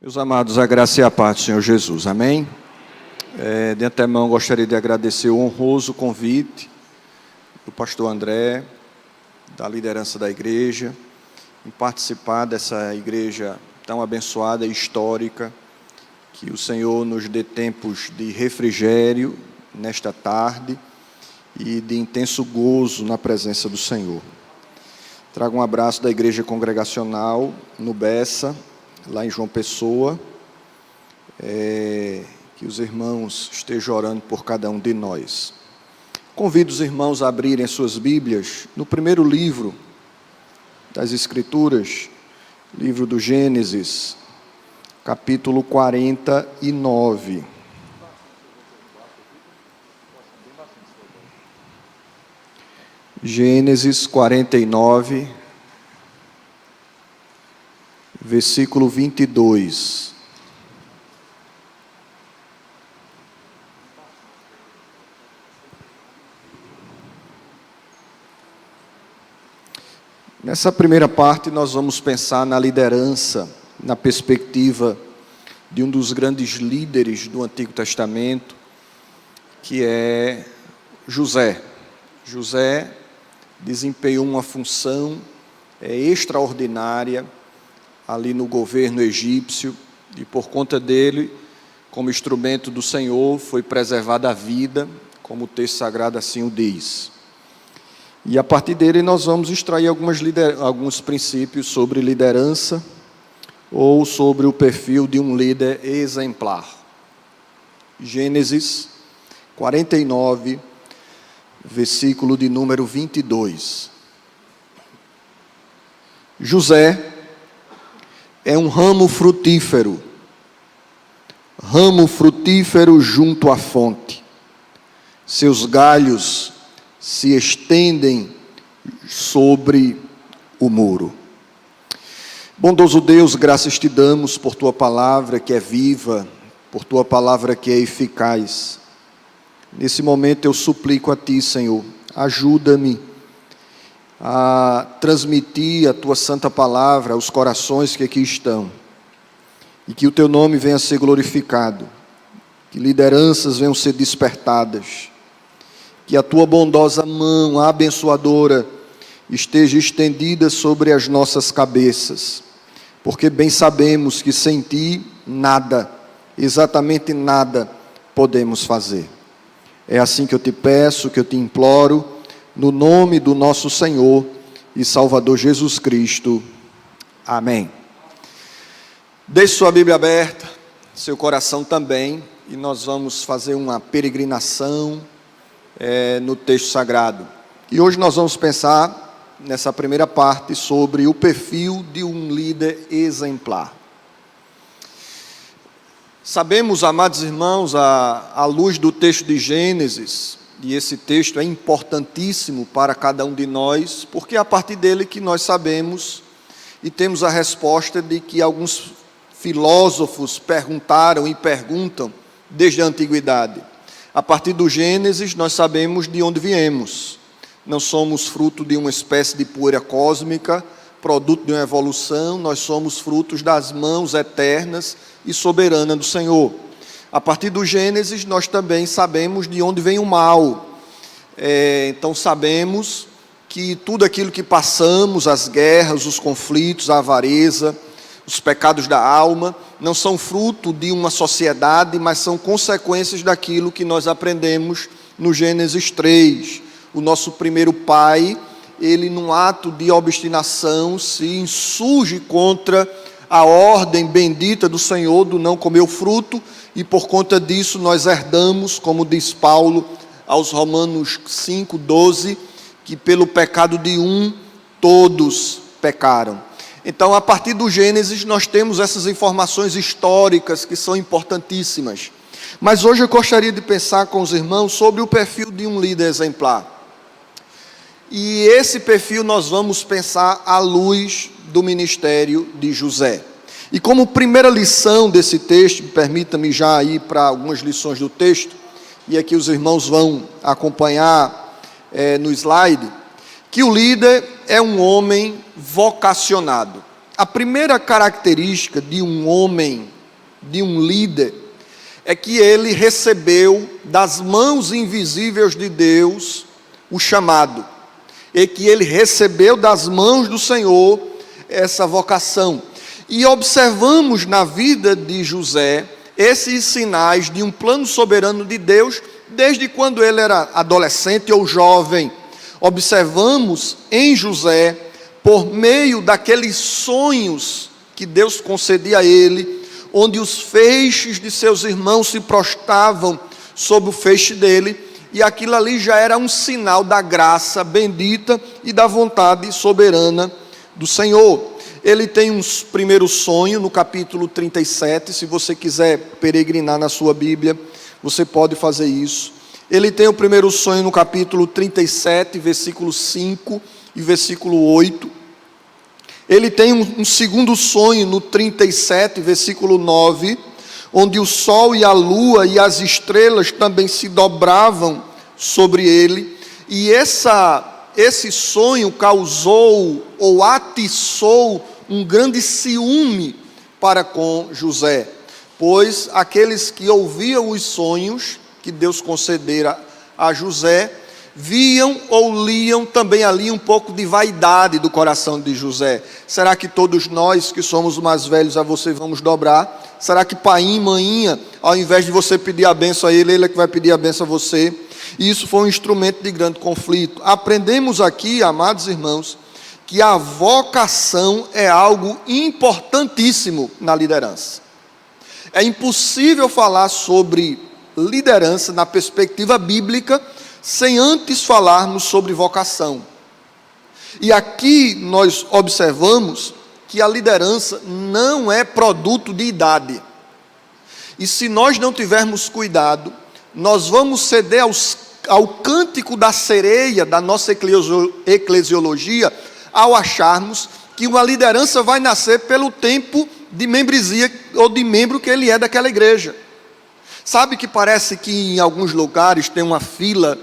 Meus amados, a graça e a paz do Senhor Jesus, amém? De antemão, gostaria de agradecer o honroso convite do pastor André, da liderança da igreja, em participar dessa igreja tão abençoada e histórica, que o Senhor nos dê tempos de refrigério nesta tarde e de intenso gozo na presença do Senhor. Trago um abraço da igreja congregacional no Bessa, lá em João Pessoa, que os irmãos estejam orando por cada um de nós. Convido os irmãos a abrirem as suas Bíblias no primeiro livro das Escrituras, livro do Gênesis, capítulo 49. Gênesis 49, versículo 22. Nessa primeira parte, nós vamos pensar na liderança, na perspectiva de um dos grandes líderes do Antigo Testamento, que é José. José desempenhou uma função extraordinária ali no governo egípcio, e por conta dele, como instrumento do Senhor, foi preservada a vida, como o texto sagrado assim o diz. E a partir dele nós vamos extrair alguns princípios sobre liderança, ou sobre o perfil de um líder exemplar. Gênesis 49, versículo de número 22. José é um ramo frutífero junto à fonte. Seus galhos se estendem sobre o muro. Bondoso Deus, graças te damos por tua palavra que é viva, por tua palavra que é eficaz. Nesse momento eu suplico a ti, Senhor, ajuda-me a transmitir a tua santa palavra aos corações que aqui estão, e que o teu nome venha a ser glorificado, que lideranças venham ser despertadas, que a tua bondosa mão abençoadora esteja estendida sobre as nossas cabeças, porque bem sabemos que sem ti nada, exatamente nada, podemos fazer. É assim que eu te peço, que eu te imploro, no nome do nosso Senhor e Salvador Jesus Cristo. Amém. Deixe sua Bíblia aberta, seu coração também, e nós vamos fazer uma peregrinação no texto sagrado. E hoje nós vamos pensar, nessa primeira parte, sobre o perfil de um líder exemplar. Sabemos, amados irmãos, à luz do texto de Gênesis, e esse texto é importantíssimo para cada um de nós, porque é a partir dele que nós sabemos e temos a resposta de que alguns filósofos perguntaram e perguntam desde a antiguidade. A partir do Gênesis nós sabemos de onde viemos. Não somos fruto de uma espécie de poeira cósmica, produto de uma evolução, nós somos frutos das mãos eternas e soberanas do Senhor. A partir do Gênesis, nós também sabemos de onde vem o mal. Então, sabemos que tudo aquilo que passamos, as guerras, os conflitos, a avareza, os pecados da alma, não são fruto de uma sociedade, mas são consequências daquilo que nós aprendemos no Gênesis 3. O nosso primeiro pai, ele, num ato de obstinação, se insurge contra a ordem bendita do Senhor do não comer o fruto, e por conta disso nós herdamos, como diz Paulo aos Romanos 5:12, que pelo pecado de um, todos pecaram. Então, a partir do Gênesis, nós temos essas informações históricas que são importantíssimas. Mas hoje eu gostaria de pensar com os irmãos sobre o perfil de um líder exemplar. E esse perfil nós vamos pensar à luz do ministério de José. E como primeira lição desse texto, permita-me já ir para algumas lições do texto, e aqui os irmãos vão acompanhar no slide, que o líder é um homem vocacionado. A primeira característica de um homem de um líder é que ele recebeu das mãos invisíveis de Deus o chamado, e que ele recebeu das mãos do Senhor essa vocação. E observamos na vida de José esses sinais de um plano soberano de Deus, desde quando ele era adolescente ou jovem. Observamos em José, por meio daqueles sonhos que Deus concedia a ele, onde os feixes de seus irmãos se prostravam sob o feixe dele, e aquilo ali já era um sinal da graça bendita e da vontade soberana do Senhor. Ele tem um primeiro sonho no capítulo 37, se você quiser peregrinar na sua Bíblia, você pode fazer isso. Ele tem o primeiro sonho no capítulo 37, versículo 5 e versículo 8. Ele tem um segundo sonho no 37, versículo 9, onde o sol e a lua e as estrelas também se dobravam sobre ele, e esse sonho causou ou atiçou um grande ciúme para com José, pois aqueles que ouviam os sonhos que Deus concedera a José, viam ou liam também ali um pouco de vaidade do coração de José. Será que todos nós que somos mais velhos a você vamos dobrar? Será que painho, maninha, ao invés de você pedir a benção a ele é que vai pedir a benção a você? E isso foi um instrumento de grande conflito. Aprendemos aqui, amados irmãos, que a vocação é algo importantíssimo na liderança. É impossível falar sobre liderança na perspectiva bíblica sem antes falarmos sobre vocação. E aqui nós observamos que a liderança não é produto de idade. E se nós não tivermos cuidado, nós vamos ceder ao cântico da sereia da nossa eclesiologia, ao acharmos que uma liderança vai nascer pelo tempo de membresia ou de membro que ele é daquela igreja. Sabe que parece que em alguns lugares tem uma fila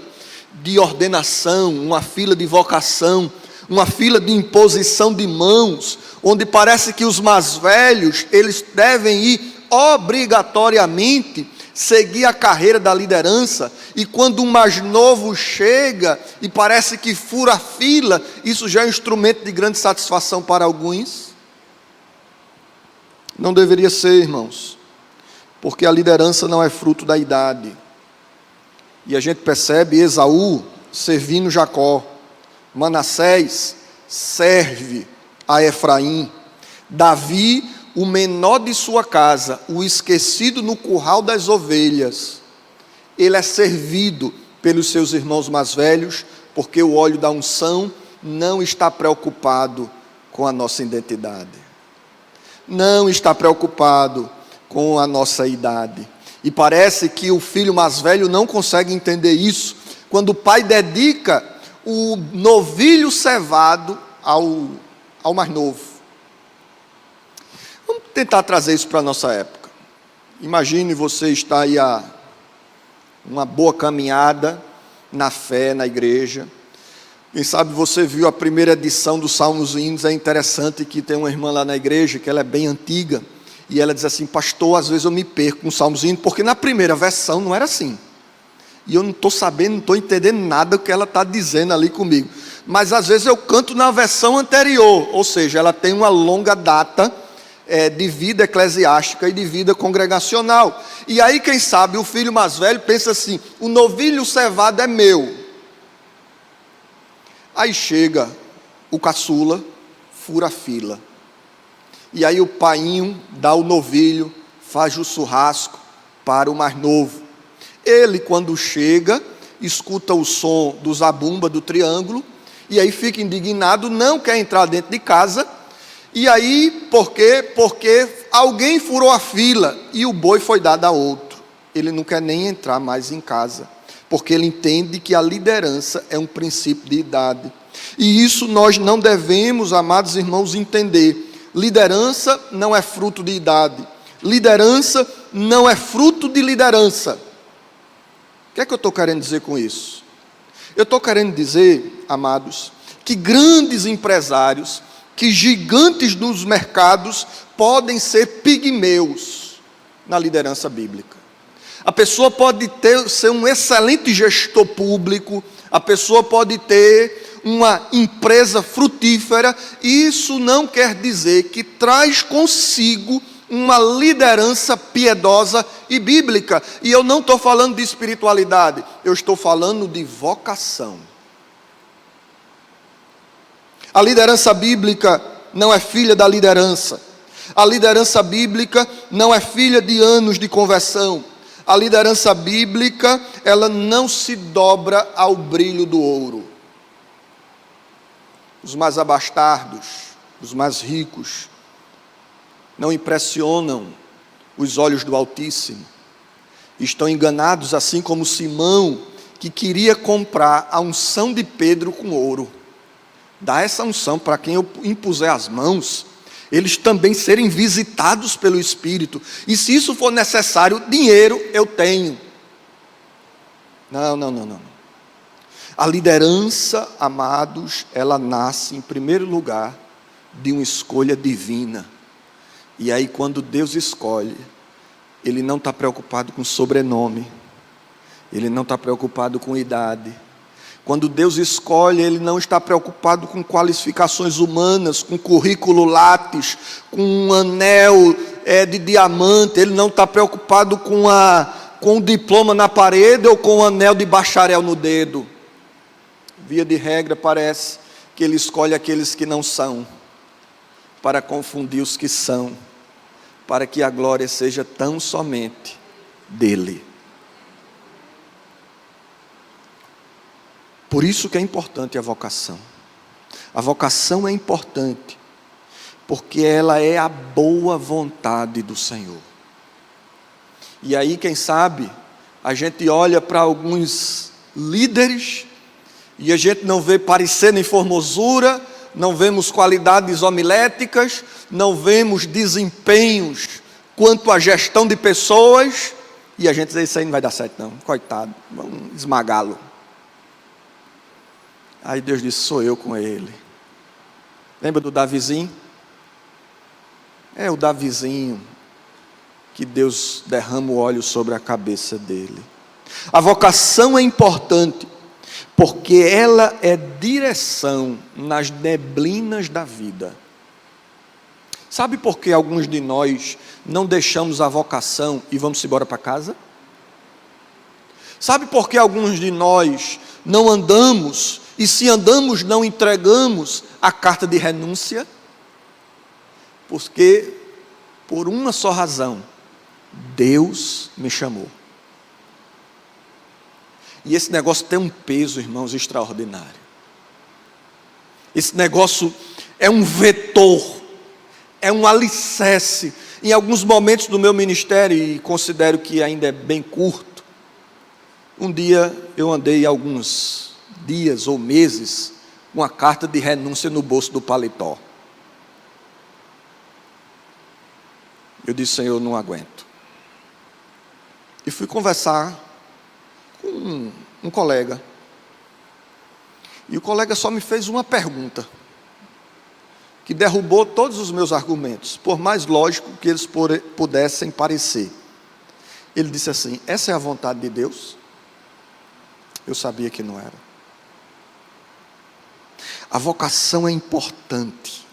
de ordenação, uma fila de vocação, uma fila de imposição de mãos, onde parece que os mais velhos, eles devem ir obrigatoriamente seguir a carreira da liderança, e quando um mais novo chega e parece que fura a fila, isso já é um instrumento de grande satisfação para alguns. Não deveria ser, irmãos, porque a liderança não é fruto da idade. E a gente percebe Esaú servindo Jacó, Manassés serve a Efraim, Davi, o menor de sua casa, o esquecido no curral das ovelhas, ele é servido pelos seus irmãos mais velhos, porque o óleo da unção não está preocupado com a nossa identidade, não está preocupado com a nossa idade. E parece que o filho mais velho não consegue entender isso, quando o pai dedica o novilho cevado ao mais novo. Vamos tentar trazer isso para a nossa época. Imagine você estar aí a uma boa caminhada na fé, na igreja. Quem sabe você viu a primeira edição do Salmos e Hinos. É interessante que tem uma irmã lá na igreja, que ela é bem antiga, e ela diz assim: pastor, às vezes eu me perco com Salmos e Hinos, porque na primeira versão não era assim. E eu não estou sabendo, não estou entendendo nada do que ela está dizendo ali comigo. Mas às vezes eu canto na versão anterior, ou seja, ela tem uma longa data de vida eclesiástica e de vida congregacional. E aí, quem sabe, o filho mais velho pensa assim: o novilho cevado é meu. Aí chega o caçula, fura a fila. E aí o painho dá o novilho, faz o churrasco para o mais novo. Ele, quando chega, escuta o som do zabumba, do triângulo, e aí fica indignado, não quer entrar dentro de casa. E aí, por quê? Porque alguém furou a fila e o boi foi dado a outro. Ele não quer nem entrar mais em casa, porque ele entende que a liderança é um princípio de idade. E isso nós não devemos, amados irmãos, entender. Liderança não é fruto de idade. Liderança não é fruto de liderança. O que é que eu estou querendo dizer com isso? Eu estou querendo dizer, amados, que grandes empresários, que gigantes dos mercados podem ser pigmeus, na liderança bíblica. A pessoa pode ser um excelente gestor público, a pessoa pode ter uma empresa frutífera, e isso não quer dizer que traz consigo uma liderança piedosa e bíblica. E eu não estou falando de espiritualidade, eu estou falando de vocação. A liderança bíblica não é filha da liderança. A liderança bíblica não é filha de anos de conversão. A liderança bíblica, ela não se dobra ao brilho do ouro. Os mais abastados, os mais ricos, não impressionam os olhos do Altíssimo. Estão enganados, assim como Simão, que queria comprar a unção de Pedro com ouro. Dá essa unção para quem eu impuser as mãos, eles também serem visitados pelo Espírito. E se isso for necessário, dinheiro eu tenho. Não. A liderança, amados, ela nasce em primeiro lugar de uma escolha divina. E aí quando Deus escolhe, Ele não está preocupado com sobrenome, Ele não está preocupado com idade. Quando Deus escolhe, Ele não está preocupado com qualificações humanas, com currículo látis, com um anel de diamante. Ele não está preocupado com o diploma na parede ou com o anel de bacharel no dedo. Via de regra, parece que Ele escolhe aqueles que não são, para confundir os que são, para que a glória seja tão somente dEle. Por isso que é importante a vocação. A vocação é importante, porque ela é a boa vontade do Senhor. E aí, quem sabe, a gente olha para alguns líderes, e a gente não vê parecer nem formosura, não vemos qualidades homiléticas, não vemos desempenhos quanto à gestão de pessoas, e a gente diz, isso aí não vai dar certo não, coitado, vamos esmagá-lo. Aí Deus disse, sou eu com ele. Lembra do Davizinho? É o Davizinho que Deus derrama o óleo sobre a cabeça dele. A vocação é importante, porque ela é direção nas neblinas da vida. Sabe por que alguns de nós não deixamos a vocação e vamos embora para casa? Sabe por que alguns de nós não andamos, e se andamos não entregamos a carta de renúncia? Porque, por uma só razão, Deus me chamou. E esse negócio tem um peso, irmãos, extraordinário. Esse negócio é um vetor, é um alicerce. Em alguns momentos do meu ministério, e considero que ainda é bem curto, um dia eu andei alguns dias ou meses com a carta de renúncia no bolso do paletó. Eu disse, Senhor, não aguento. E fui conversar com um colega. E o colega só me fez uma pergunta, que derrubou todos os meus argumentos, por mais lógico que eles pudessem parecer. Ele disse assim, essa é a vontade de Deus? Eu sabia que não era. A vocação é importante,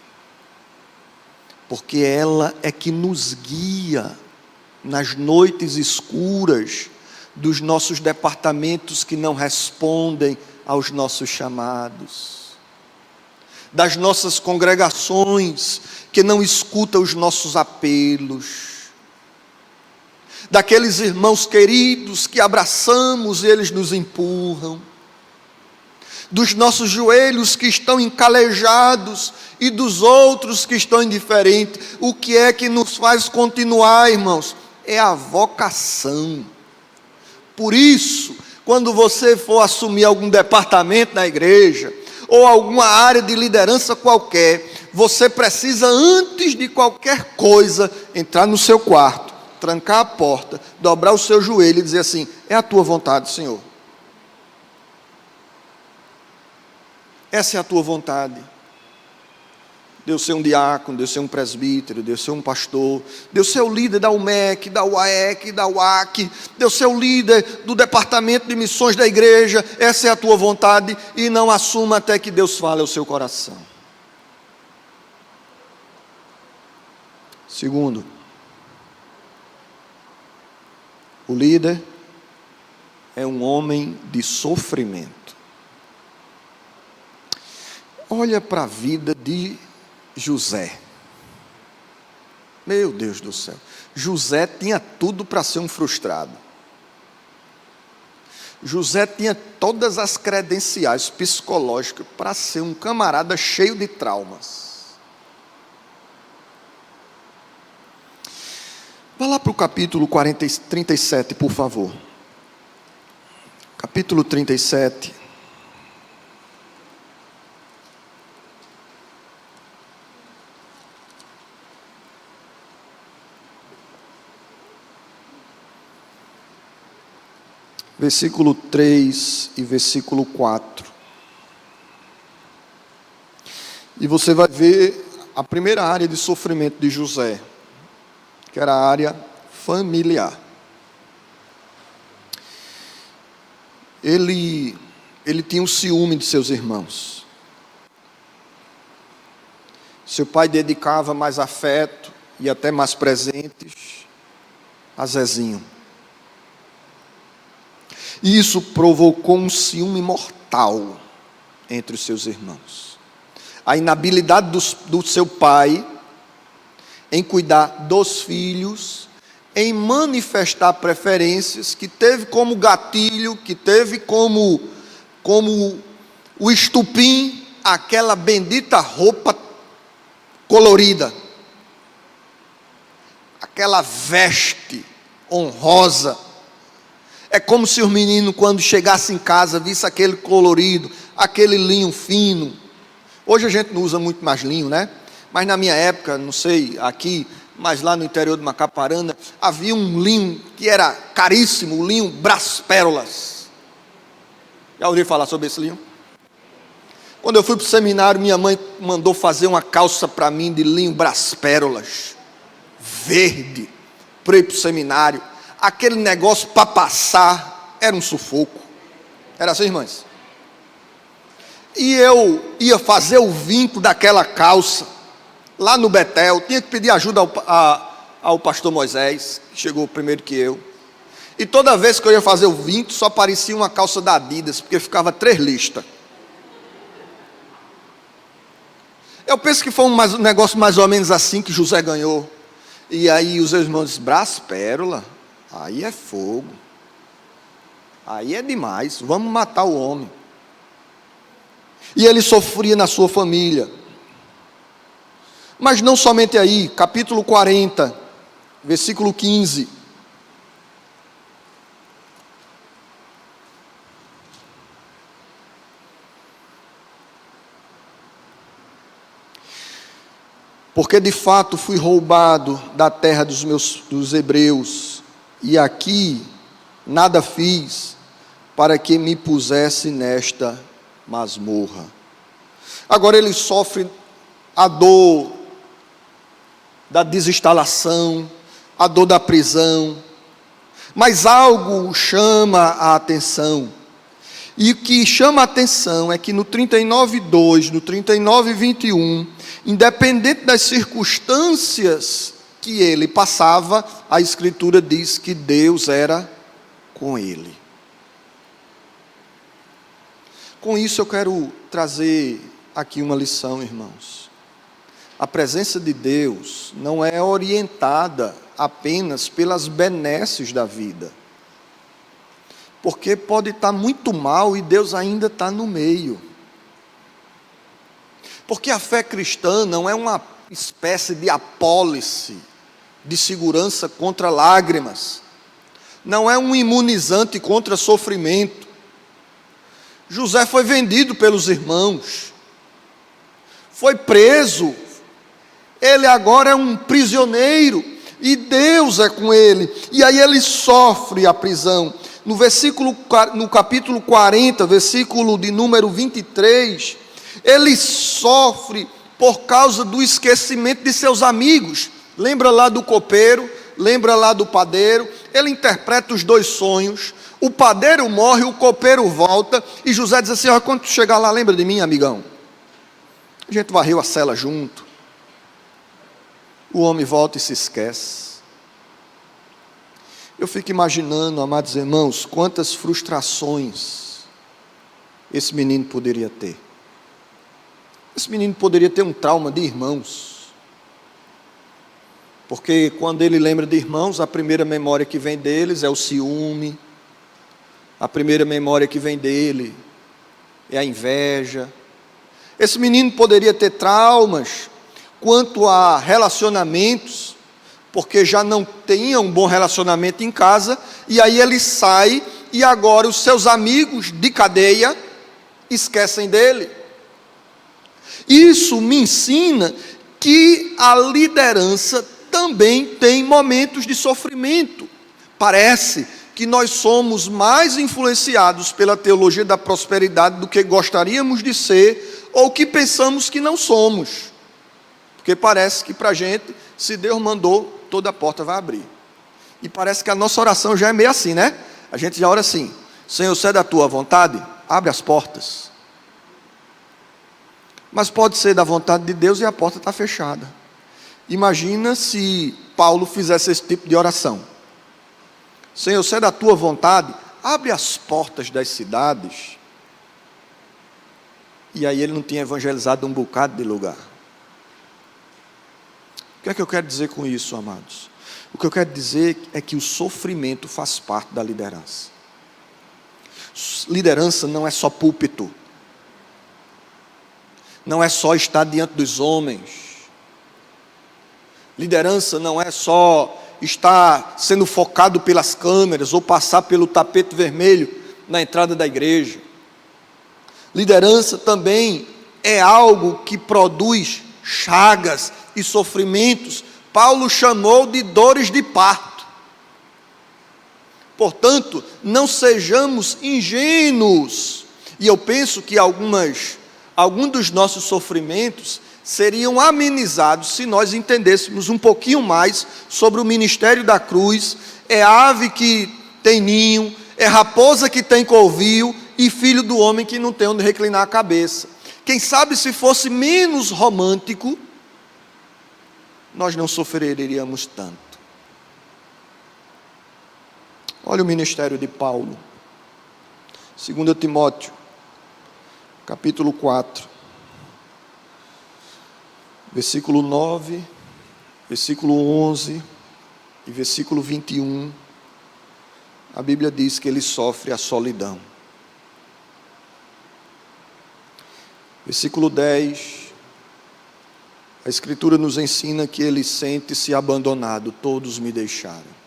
porque ela é que nos guia nas noites escuras dos nossos departamentos que não respondem aos nossos chamados, das nossas congregações que não escutam os nossos apelos, daqueles irmãos queridos que abraçamos e eles nos empurram, dos nossos joelhos que estão encalejados e dos outros que estão indiferentes. O que é que nos faz continuar, irmãos? É a vocação. Por isso, quando você for assumir algum departamento na igreja, ou alguma área de liderança qualquer, você precisa, antes de qualquer coisa, entrar no seu quarto, trancar a porta, dobrar o seu joelho e dizer assim, é a tua vontade, Senhor. Essa é a tua vontade. Deus ser um diácono, Deus ser um presbítero, Deus ser um pastor, Deus ser o líder da UMEC, da UAEC, da UAC, Deus ser o líder do departamento de missões da igreja. Essa é a tua vontade, e não assuma até que Deus fale ao seu coração. Segundo, o líder é um homem de sofrimento. Olha para a vida de José. Meu Deus do céu. José tinha tudo para ser um frustrado. José tinha todas as credenciais psicológicas para ser um camarada cheio de traumas. Vá lá para o capítulo 37, por favor. Capítulo 37. Versículo 3 e versículo 4. E você vai ver a primeira área de sofrimento de José, que era a área familiar. Ele tinha um ciúme de seus irmãos. Seu pai dedicava mais afeto e até mais presentes a Zezinho. E isso provocou um ciúme mortal entre os seus irmãos. A inabilidade do seu pai em cuidar dos filhos, em manifestar preferências, que teve como gatilho, que teve como o estupim, aquela bendita roupa colorida, aquela veste honrosa. É como se o menino, quando chegasse em casa, visse aquele colorido, aquele linho fino. Hoje a gente não usa muito mais linho, né? Mas na minha época, não sei, aqui, mas lá no interior de Macaparana, havia um linho que era caríssimo, o linho Brás Pérolas. Já ouviu falar sobre esse linho? Quando eu fui para o seminário, minha mãe mandou fazer uma calça para mim de linho Brás Pérolas, verde, para ir para o seminário. Aquele negócio para passar era um sufoco. Era assim, irmãs? E eu ia fazer o vinco daquela calça lá no Betel. Tinha que pedir ajuda ao pastor Moisés, que chegou primeiro que eu. E toda vez que eu ia fazer o vinco, só parecia uma calça da Adidas, porque ficava 3 listas. Eu penso que foi um negócio mais ou menos assim que José ganhou. E aí os irmãos disseram: Brás Pérola, aí é fogo, aí é demais, vamos matar o homem. E ele sofria na sua família. Mas não somente aí, capítulo 40, versículo 15. Porque de fato fui roubado da terra dos hebreus, e aqui nada fiz para que me pusesse nesta masmorra. Agora ele sofre a dor da desinstalação, a dor da prisão, mas algo o chama a atenção. E o que chama a atenção é que no 39:2, no 39:21, independente das circunstâncias que ele passava, a Escritura diz que Deus era com ele. Com isso eu quero trazer aqui uma lição, irmãos. A presença de Deus não é orientada apenas pelas benesses da vida. Porque pode estar muito mal e Deus ainda está no meio. Porque a fé cristã não é uma espécie de apólice de segurança contra lágrimas. Não é um imunizante contra sofrimento. José foi vendido pelos irmãos. Foi preso. Ele agora é um prisioneiro. E Deus é com ele. E aí ele sofre a prisão. No capítulo 40, versículo de número 23, ele sofre por causa do esquecimento de seus amigos. Lembra lá do copeiro, lembra lá do padeiro, ele interpreta os dois sonhos, o padeiro morre, o copeiro volta, e José diz assim: ó, quando tu chegar lá, lembra de mim, amigão? A gente varreu a cela junto. O homem volta e se esquece. Eu fico imaginando, amados irmãos, quantas frustrações esse menino poderia ter. Esse menino poderia ter um trauma de irmãos. Porque quando ele lembra de irmãos, a primeira memória que vem deles é o ciúme. A primeira memória que vem dele é a inveja. Esse menino poderia ter traumas quanto a relacionamentos, porque já não tinha um bom relacionamento em casa, e aí ele sai, e agora os seus amigos de cadeia esquecem dele. Isso me ensina que a liderança também tem momentos de sofrimento. Parece que nós somos mais influenciados pela teologia da prosperidade do que gostaríamos de ser, ou que pensamos que não somos. Porque parece que para a gente, se Deus mandou, toda a porta vai abrir. E parece que a nossa oração já é meio assim, né? A gente já ora assim: Senhor, se é da tua vontade, abre as portas. Mas pode ser da vontade de Deus e a porta está fechada. Imagina se Paulo fizesse esse tipo de oração: Senhor, se é da tua vontade, abre as portas das cidades. E aí ele não tinha evangelizado um bocado de lugar. O que é que eu quero dizer com isso, amados? O que eu quero dizer é que o sofrimento faz parte da liderança. Liderança não é só púlpito. Não é só estar diante dos homens. Liderança não é só estar sendo focado pelas câmeras ou passar pelo tapete vermelho na entrada da igreja. Liderança também é algo que produz chagas e sofrimentos. Paulo chamou de dores de parto. Portanto, não sejamos ingênuos. E eu penso que alguns dos nossos sofrimentos seriam amenizados se nós entendêssemos um pouquinho mais sobre o ministério da cruz. É ave que tem ninho, é raposa que tem covil, e filho do homem que não tem onde reclinar a cabeça. Quem sabe se fosse menos romântico, nós não sofreríamos tanto. Olha o ministério de Paulo. 2 Timóteo, capítulo 4, versículo 9, versículo 11 e versículo 21. A Bíblia diz que ele sofre a solidão. Versículo 10, a Escritura nos ensina que ele sente-se abandonado, todos me deixaram.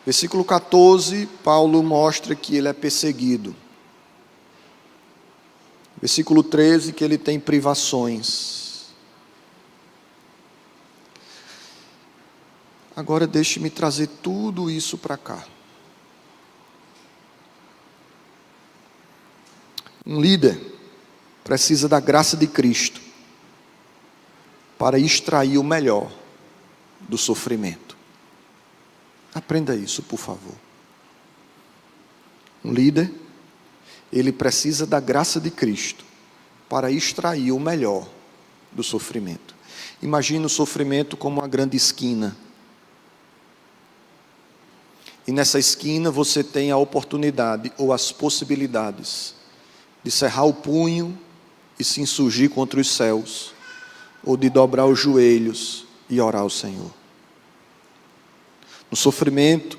Versículo 14, Paulo mostra que ele é perseguido. Versículo 13, que ele tem privações. Agora deixe-me trazer tudo isso para cá. Um líder precisa da graça de Cristo para extrair o melhor do sofrimento. Aprenda isso, por favor. Um líder, ele precisa da graça de Cristo para extrair o melhor do sofrimento. Imagina o sofrimento como uma grande esquina. E nessa esquina você tem a oportunidade ou as possibilidades de cerrar o punho e se insurgir contra os céus, ou de dobrar os joelhos e orar ao Senhor. No sofrimento,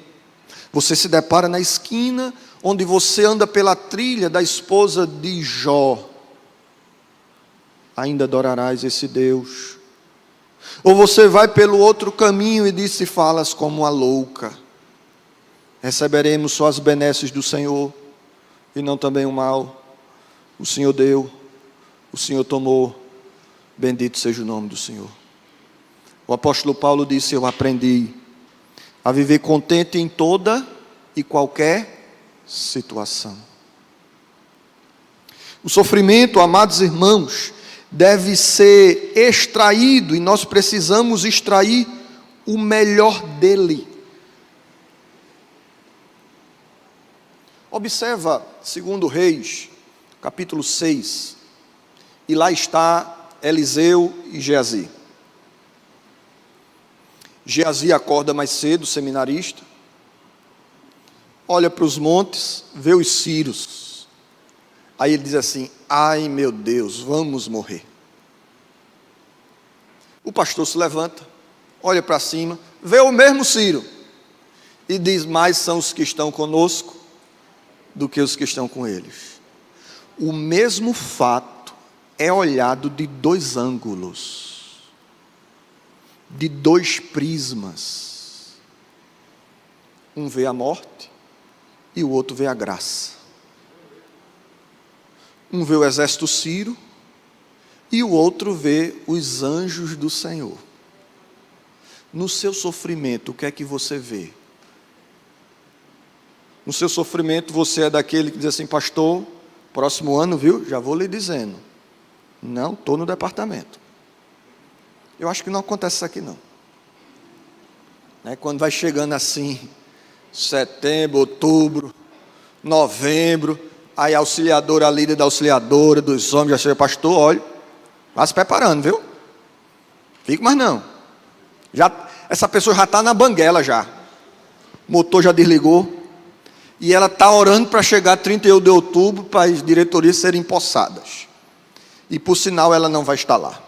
você se depara na esquina onde você anda pela trilha da esposa de Jó. Ainda adorarás esse Deus. Ou você vai pelo outro caminho e diz: se falas como uma louca, receberemos só as benesses do Senhor e não também o mal. O Senhor deu, o Senhor tomou, bendito seja o nome do Senhor. O apóstolo Paulo disse: eu aprendi a viver contente em toda e qualquer situação. O sofrimento, amados irmãos, deve ser extraído, e nós precisamos extrair o melhor dele. Observa, segundo Reis, capítulo 6, e lá está Eliseu e Geazi. Geazi acorda mais cedo, seminarista, olha para os montes, vê os círios. Aí ele diz assim: ai meu Deus, vamos morrer. O pastor se levanta, olha para cima, vê o mesmo Ciro, e diz: mais são os que estão conosco do que os que estão com eles. O mesmo fato é olhado de dois ângulos, de dois prismas. Um vê a morte e o outro vê a graça. Um vê o exército sírio e o outro vê os anjos do Senhor. No seu sofrimento, o que é que você vê? No seu sofrimento, você é daquele que diz assim: pastor, próximo ano, viu? Já vou lhe dizendo, não estou no departamento. Eu acho que não acontece isso aqui não. Quando vai chegando assim, setembro, outubro, novembro, aí a auxiliadora, a líder da auxiliadora, dos homens, já chega: pastor, olha, vá se preparando, viu? Fica mais não. Essa pessoa já está na banguela já. O motor já desligou. E ela está orando para chegar 31 de outubro, para as diretorias serem empossadas. E por sinal ela não vai estar lá.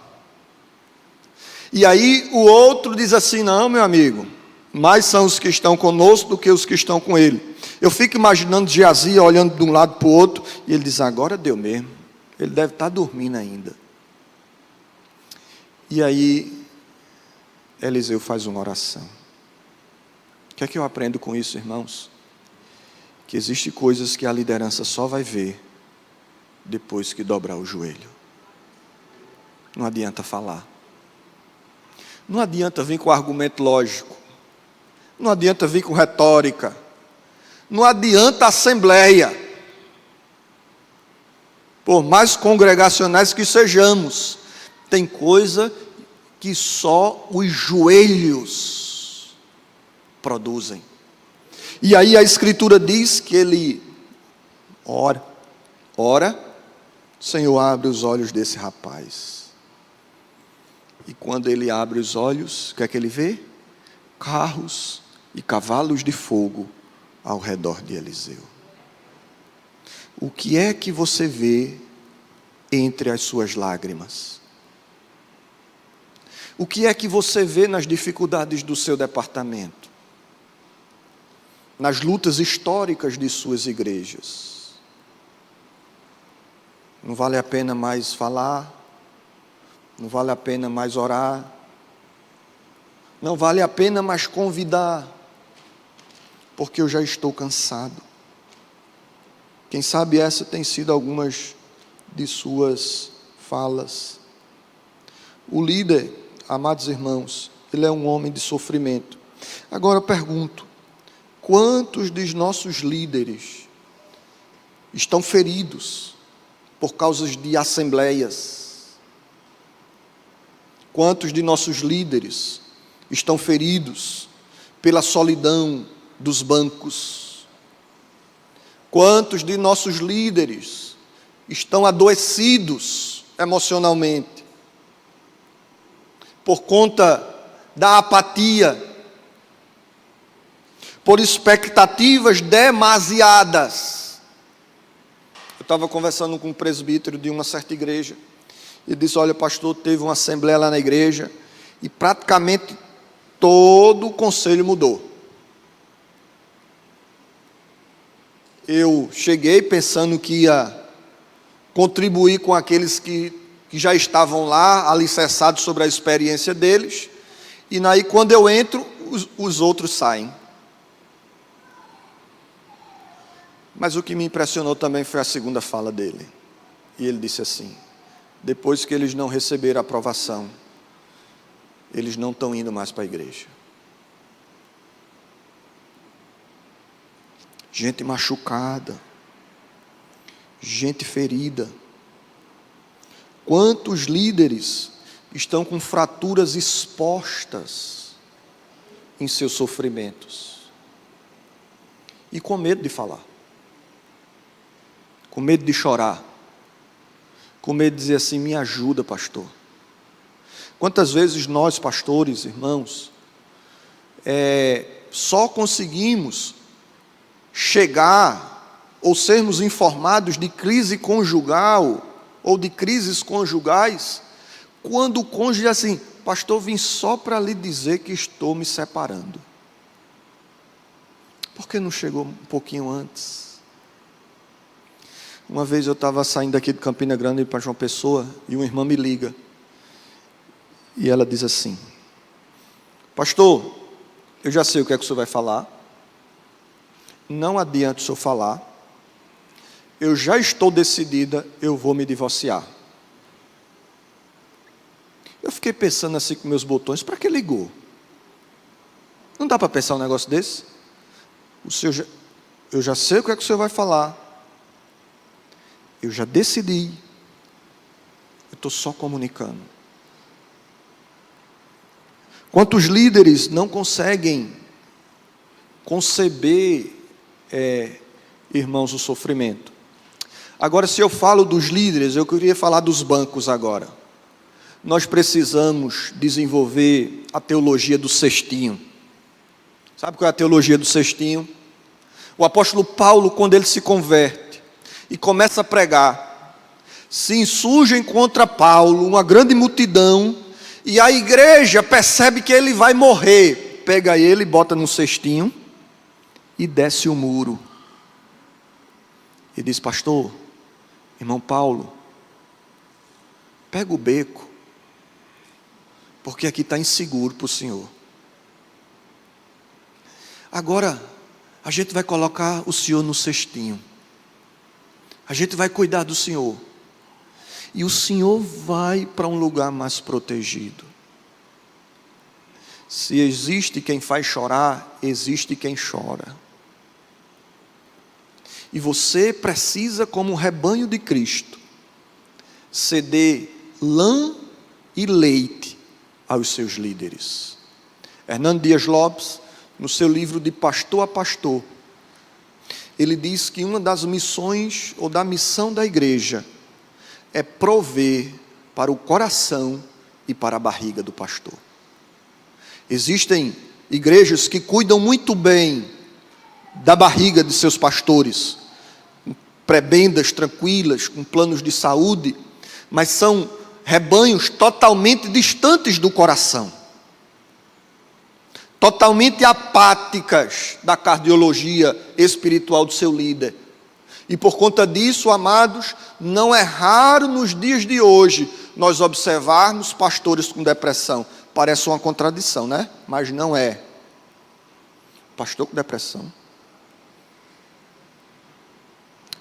E aí o outro diz assim: não, meu amigo, mais são os que estão conosco do que os que estão com ele. Eu fico imaginando Geazi olhando de um lado para o outro, e ele diz: agora deu mesmo, ele deve estar dormindo ainda. E aí Eliseu faz uma oração. O que é que eu aprendo com isso, irmãos? Que existem coisas que a liderança só vai ver depois que dobrar o joelho. Não adianta falar. Não adianta vir com argumento lógico. Não adianta vir com retórica. Não adianta assembleia. Por mais congregacionais que sejamos, tem coisa que só os joelhos produzem. E aí a Escritura diz que ele ora, Senhor, abre os olhos desse rapaz. E quando ele abre os olhos, o que é que ele vê? Carros e cavalos de fogo ao redor de Eliseu. O que é que você vê entre as suas lágrimas? O que é que você vê nas dificuldades do seu departamento? Nas lutas históricas de suas igrejas? Não vale a pena mais falar? Não vale a pena mais orar? Não vale a pena mais convidar? Porque eu já estou cansado. Quem sabe essa tem sido algumas de suas falas. O líder, amados irmãos, ele é um homem de sofrimento. Agora eu pergunto: quantos dos nossos líderes estão feridos por causa de assembleias? Quantos de nossos líderes estão feridos pela solidão dos bancos? Quantos de nossos líderes estão adoecidos emocionalmente por conta da apatia, por expectativas demasiadas? Eu estava conversando com um presbítero de uma certa igreja, e disse: olha, pastor, teve uma assembleia lá na igreja, e praticamente todo o conselho mudou. Eu cheguei pensando que ia contribuir com aqueles que já estavam lá, alicerçados sobre a experiência deles, e aí quando eu entro, os outros saem. Mas o que me impressionou também foi a segunda fala dele. E ele disse assim: depois que eles não receberam a aprovação, eles não estão indo mais para a igreja. Gente machucada, gente ferida. Quantos líderes estão com fraturas expostas em seus sofrimentos e com medo de falar, com medo de chorar, com medo de dizer assim: me ajuda, pastor. Quantas vezes nós, pastores, irmãos, só conseguimos chegar ou sermos informados de crise conjugal ou de crises conjugais quando o cônjuge diz assim: pastor, vim só para lhe dizer que estou me separando. Por que não chegou um pouquinho antes? Uma vez eu estava saindo aqui de Campina Grande para João Pessoa e uma irmã me liga e ela diz assim: pastor, eu já sei o que é que o senhor vai falar, não adianta o senhor falar, eu já estou decidida, eu vou me divorciar. Eu fiquei pensando assim com meus botões: para que ligou? Não dá para pensar um negócio desse? Eu já sei o que é que o senhor vai falar, eu já decidi, eu estou só comunicando. Quantos líderes não conseguem conceber, irmãos, o sofrimento? Agora, se eu falo dos líderes, eu queria falar dos bancos agora. Nós precisamos desenvolver a teologia do cestinho. Sabe qual é a teologia do cestinho? O apóstolo Paulo, quando ele se converte e começa a pregar, se insurgem contra Paulo uma grande multidão, e a igreja percebe que ele vai morrer, pega ele, bota num cestinho e desce o muro. E diz: pastor, irmão Paulo, pega o beco, porque aqui está inseguro para o senhor. Agora, a gente vai colocar o senhor no cestinho, a gente vai cuidar do senhor, e o senhor vai para um lugar mais protegido. Se existe quem faz chorar, existe quem chora. E você precisa, como um rebanho de Cristo, ceder lã e leite aos seus líderes. Hernando Dias Lopes, no seu livro De Pastor a Pastor, ele diz que uma das missões, ou da missão da igreja, é prover para o coração e para a barriga do pastor. Existem igrejas que cuidam muito bem da barriga de seus pastores, com prebendas tranquilas, com planos de saúde, mas são rebanhos totalmente distantes do coração, totalmente apáticas da cardiologia espiritual do seu líder. E por conta disso, amados, não é raro nos dias de hoje nós observarmos pastores com depressão. Parece uma contradição, né? Mas não é. Pastor com depressão.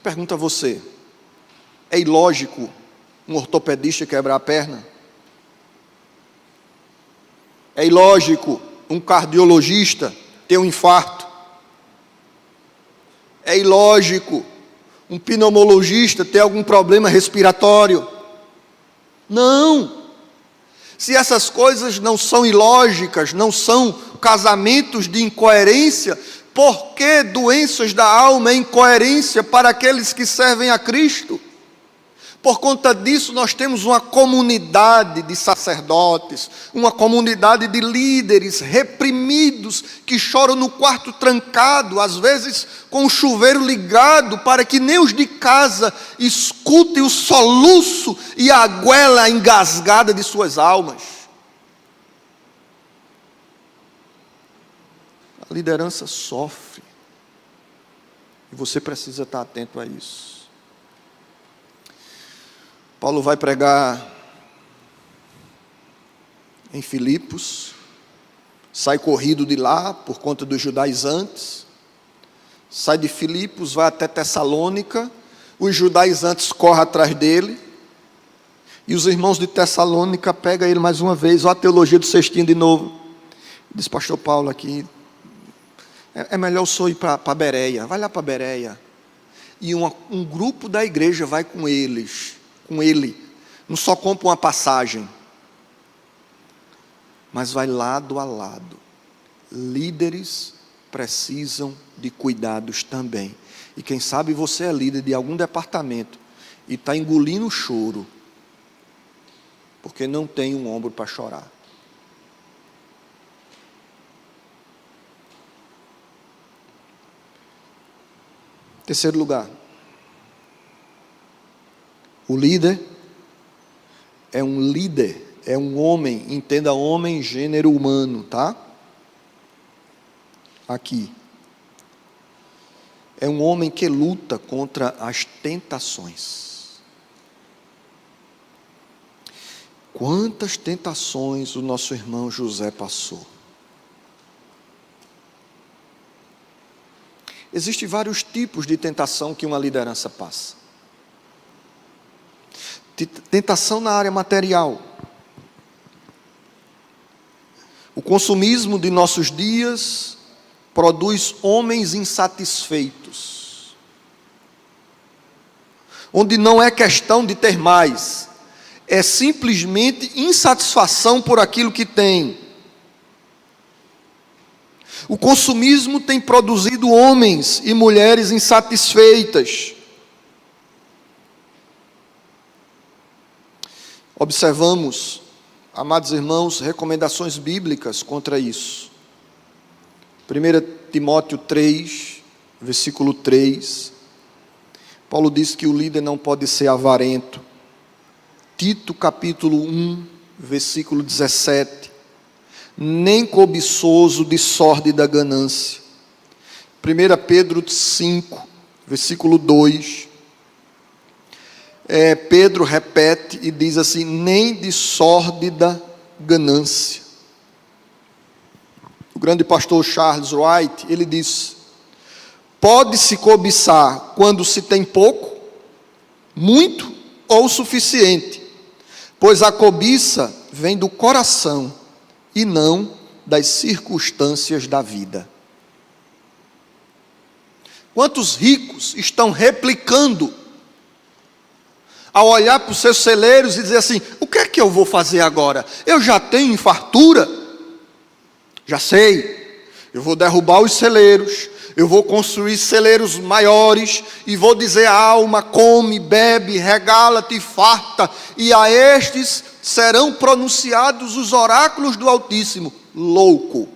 Pergunta a você: é ilógico um ortopedista quebrar a perna? É ilógico um cardiologista ter um infarto? É ilógico um pneumologista ter algum problema respiratório? Não. Se essas coisas não são ilógicas, não são casamentos de incoerência, por que doenças da alma é incoerência para aqueles que servem a Cristo? Por conta disso, nós temos uma comunidade de sacerdotes, uma comunidade de líderes reprimidos, que choram no quarto trancado, às vezes com o chuveiro ligado, para que nem os de casa escutem o soluço e a goela engasgada de suas almas. A liderança sofre, e você precisa estar atento a isso. Paulo vai pregar em Filipos, sai corrido de lá por conta dos judaizantes, sai de Filipos, vai até Tessalônica, os judaizantes correm atrás dele, e os irmãos de Tessalônica pegam ele mais uma vez. Olha a teologia do cestinho de novo. Diz: pastor Paulo, aqui é melhor o senhor ir para Bereia, vai lá para Bereia. e um grupo da igreja vai com ele, não só compra uma passagem, mas vai lado a lado. Líderes precisam de cuidados também. E quem sabe você é líder de algum departamento e está engolindo o choro, porque não tem um ombro para chorar. Terceiro lugar, o líder é um homem, entenda homem, gênero humano, tá? Aqui. É um homem que luta contra as tentações. Quantas tentações o nosso irmão José passou. Existem vários tipos de tentação que uma liderança passa. Tentação na área material. O consumismo de nossos dias produz homens insatisfeitos, onde não é questão de ter mais, é simplesmente insatisfação por aquilo que tem. O consumismo tem produzido homens e mulheres insatisfeitas. Observamos, amados irmãos, recomendações bíblicas contra isso. 1 Timóteo 3, versículo 3, Paulo diz que o líder não pode ser avarento. Tito capítulo 1, versículo 17, nem cobiçoso de sórdida ganância. 1 Pedro 5, versículo 2, Pedro repete e diz assim, nem de sórdida ganância. O grande pastor Charles Wright, ele diz, pode-se cobiçar quando se tem pouco, muito ou suficiente, pois a cobiça vem do coração e não das circunstâncias da vida. Quantos ricos estão replicando, ao olhar para os seus celeiros e dizer assim, o que é que eu vou fazer agora? Eu já tenho fartura, já sei, eu vou derrubar os celeiros, eu vou construir celeiros maiores, e vou dizer à alma, come, bebe, regala-te e farta, e a estes serão pronunciados os oráculos do Altíssimo, louco.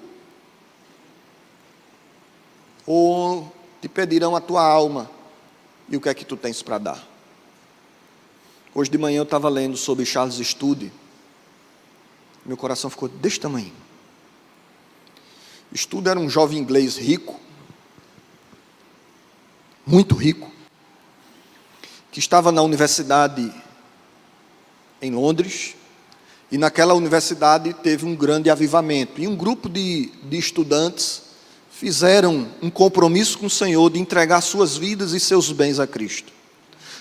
Ou te pedirão a tua alma, e o que é que tu tens para dar? Hoje de manhã eu estava lendo sobre Charles Studi, meu coração ficou desse tamanho. Studi era um jovem inglês rico, muito rico, que estava na universidade em Londres, e naquela universidade teve um grande avivamento, e um grupo de estudantes fizeram um compromisso com o Senhor de entregar suas vidas e seus bens a Cristo.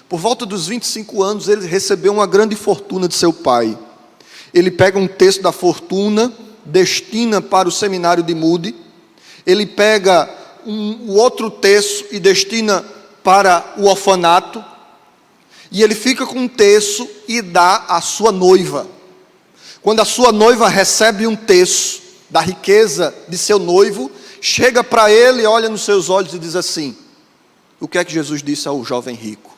Por volta dos 25 anos, ele recebeu uma grande fortuna de seu pai. Ele pega um terço da fortuna, destina para o seminário de Moody, ele pega o outro terço e destina para o orfanato, e ele fica com um terço e dá à sua noiva. Quando a sua noiva recebe um terço da riqueza de seu noivo, chega para ele, olha nos seus olhos e diz assim, o que é que Jesus disse ao jovem rico?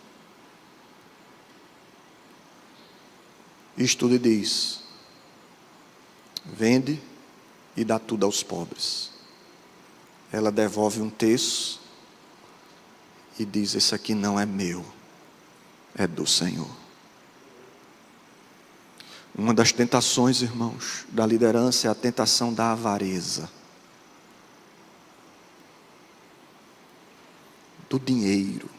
Estude e diz, vende e dá tudo aos pobres. Ela devolve um terço e diz, esse aqui não é meu, é do Senhor. Uma das tentações, irmãos, da liderança é a tentação da avareza, do dinheiro.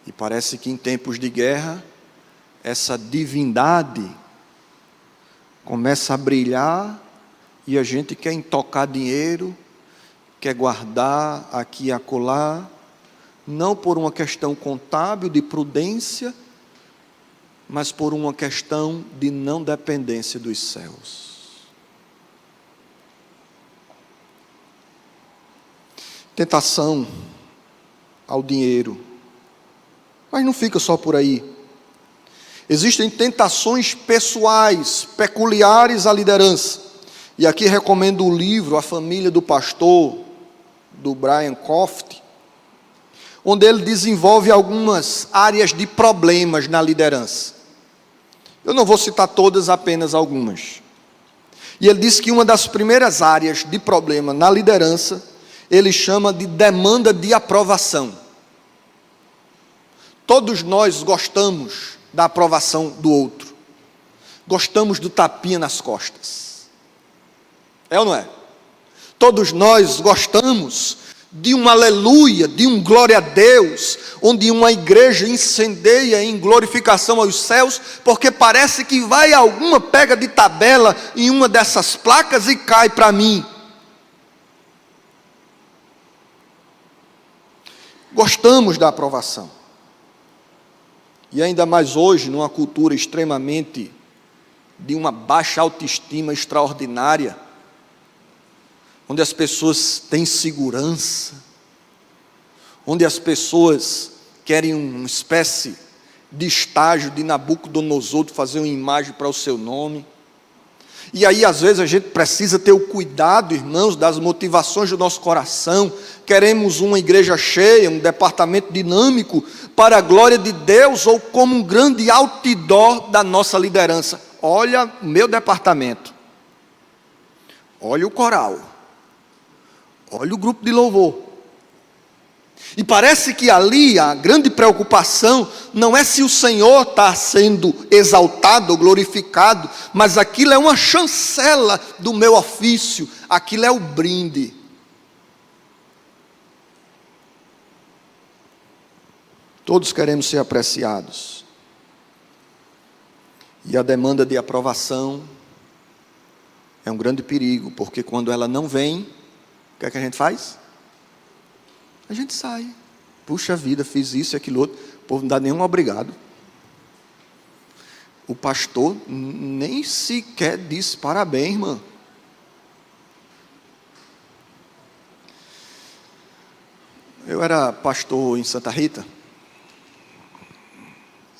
E parece que em tempos de guerra, essa divindade começa a brilhar e a gente quer intocar dinheiro, quer guardar aqui e acolá, não por uma questão contábil de prudência, mas por uma questão de não dependência dos céus. Tentação ao dinheiro. Mas não fica só por aí. Existem tentações pessoais, peculiares à liderança. E aqui recomendo o livro A Família do Pastor, do Brian Coft, onde ele desenvolve algumas áreas de problemas na liderança. Eu não vou citar todas, apenas algumas. E ele diz que uma das primeiras áreas de problema na liderança, ele chama de demanda de aprovação. Todos nós gostamos da aprovação do outro. Gostamos do tapinha nas costas. É ou não é? Todos nós gostamos de um aleluia, de um glória a Deus, onde uma igreja incendeia em glorificação aos céus, porque parece que vai alguma pega de tabela em uma dessas placas e cai para mim. Gostamos da aprovação. E ainda mais hoje, numa cultura extremamente de uma baixa autoestima extraordinária, onde as pessoas têm segurança, onde as pessoas querem uma espécie de estágio de Nabucodonosor, fazer uma imagem para o seu nome. E aí, às vezes, a gente precisa ter o cuidado, irmãos, das motivações do nosso coração. Queremos uma igreja cheia, um departamento dinâmico para a glória de Deus, ou como um grande outdoor da nossa liderança. Olha o meu departamento, olha o coral, olha o grupo de louvor. E parece que ali a grande preocupação não é se o Senhor está sendo exaltado ou glorificado, mas aquilo é uma chancela do meu ofício, aquilo é o brinde. Todos queremos ser apreciados. E a demanda de aprovação é um grande perigo, porque quando ela não vem, o que é que a gente faz? A gente sai. Puxa vida, fiz isso e aquilo outro. O povo não dá nenhum obrigado. O pastor nem sequer disse parabéns, irmã. Eu era pastor em Santa Rita.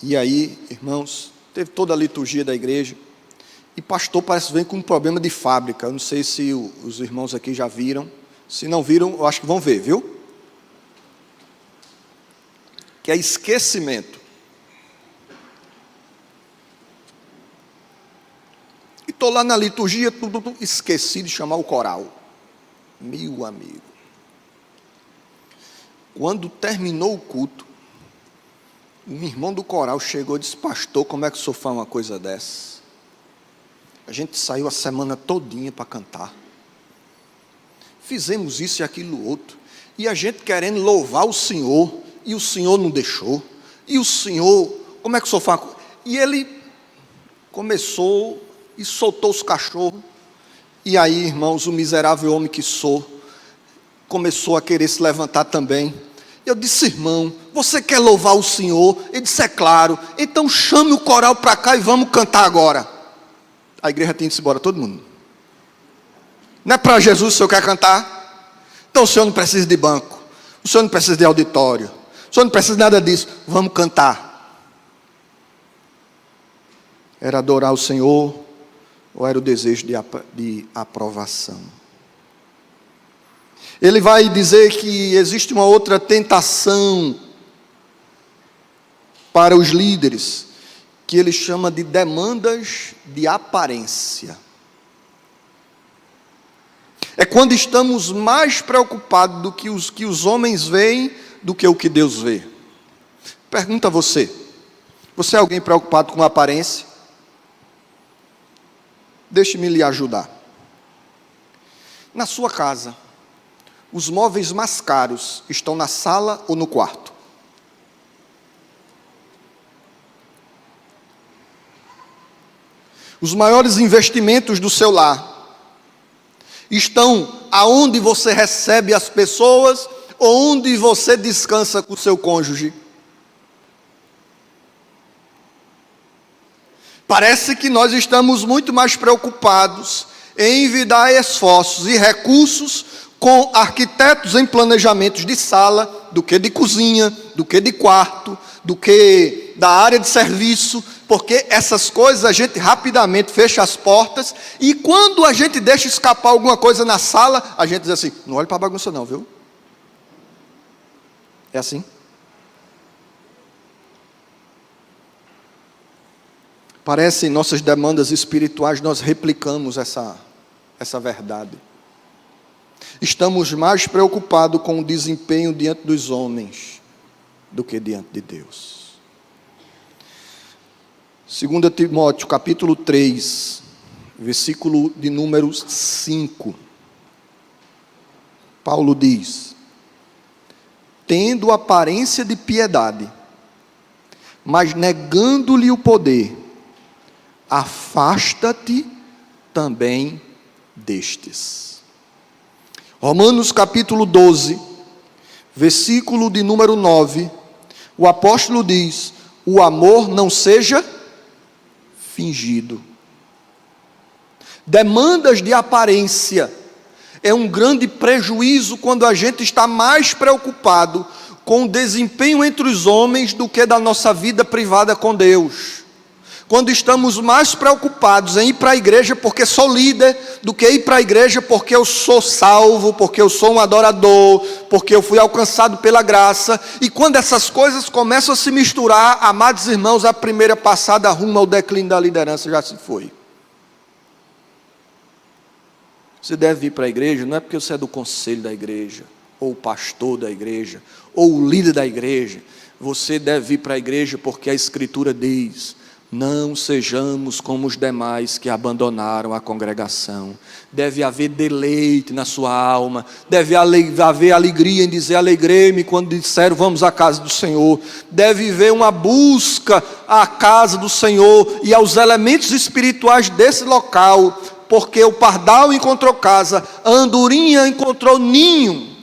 E aí, irmãos, teve toda a liturgia da igreja. E pastor parece que vem com um problema de fábrica. Eu não sei se os irmãos aqui já viram. Se não viram, eu acho que vão ver, viu? Que é esquecimento. E estou lá na liturgia, tudo esqueci de chamar o coral. Meu amigo. Quando terminou o culto, um irmão do coral chegou e disse: pastor, como é que o senhor faz uma coisa dessa? A gente saiu a semana todinha para cantar. Fizemos isso e aquilo outro. E a gente querendo louvar o Senhor, e o Senhor não deixou. E o Senhor, como é que o senhor faz? E ele começou e soltou os cachorros. E aí, irmãos, o miserável homem que sou, começou a querer se levantar também. Eu disse: irmão, você quer louvar o Senhor? Ele disse: é claro. Então chame o coral para cá e vamos cantar agora. A igreja tem que ir embora, todo mundo. Não é para Jesus o senhor quer cantar? Então o senhor não precisa de banco, o senhor não precisa de auditório, o senhor não precisa de nada disso. Vamos cantar. Era adorar o Senhor, ou era o desejo de aprovação? Ele vai dizer que existe uma outra tentação para os líderes, que ele chama de demandas de aparência. É quando estamos mais preocupados do que os homens veem, do que o que Deus vê. Pergunta a você: você é alguém preocupado com a aparência? Deixe-me lhe ajudar. Na sua casa, os móveis mais caros estão na sala ou no quarto? Os maiores investimentos do seu lar estão aonde você recebe as pessoas ou onde você descansa com o seu cônjuge? Parece que nós estamos muito mais preocupados em envidar esforços e recursos com arquitetos em planejamentos de sala do que de cozinha, do que de quarto, do que da área de serviço, porque essas coisas a gente rapidamente fecha as portas, e quando a gente deixa escapar alguma coisa na sala, a gente diz assim: não olhe para a bagunça não, viu? É assim. Parece em nossas demandas espirituais nós replicamos essa verdade. Estamos mais preocupados com o desempenho diante dos homens do que diante de Deus. 2 Timóteo capítulo 3, versículo de número 5. Paulo diz: tendo aparência de piedade, mas negando-lhe o poder, afasta-te também destes. Romanos capítulo 12, versículo de número 9, o apóstolo diz: o amor não seja fingido. Demandas de aparência é um grande prejuízo quando a gente está mais preocupado com o desempenho entre os homens do que da nossa vida privada com Deus. Quando estamos mais preocupados em ir para a igreja porque sou líder, do que ir para a igreja porque eu sou salvo, porque eu sou um adorador, porque eu fui alcançado pela graça. E quando essas coisas começam a se misturar, amados irmãos, a primeira passada rumo ao declínio da liderança já se foi. Você deve ir para a igreja, não é porque você é do conselho da igreja, ou o pastor da igreja, ou o líder da igreja. Você deve ir para a igreja porque a Escritura diz: não sejamos como os demais que abandonaram a congregação. Deve haver deleite na sua alma, deve haver alegria em dizer alegrei-me quando disseram vamos à casa do Senhor. Deve haver uma busca à casa do Senhor e aos elementos espirituais desse local, porque o pardal encontrou casa, a andorinha encontrou ninho.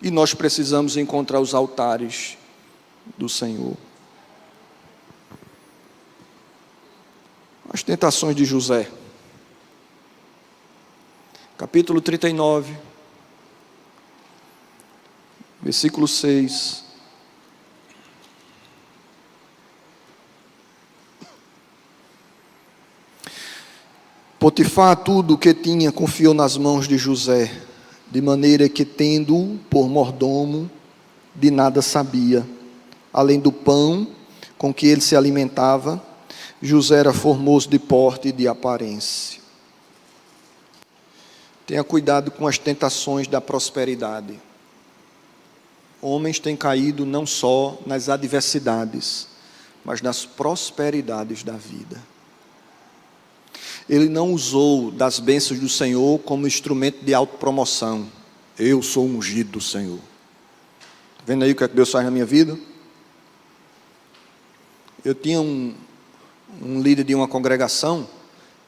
E nós precisamos encontrar os altares do Senhor. As tentações de José. Capítulo 39, versículo 6. Potifar tudo o que tinha confiou nas mãos de José, de maneira que, tendo-o por mordomo, de nada sabia, além do pão com que ele se alimentava. José era formoso de porte e de aparência. Tenha cuidado com as tentações da prosperidade. Homens têm caído não só nas adversidades, mas nas prosperidades da vida. Ele não usou das bênçãos do Senhor como instrumento de autopromoção. Eu sou ungido do Senhor. Está vendo aí o que é que Deus faz na minha vida? Eu tinha um líder de uma congregação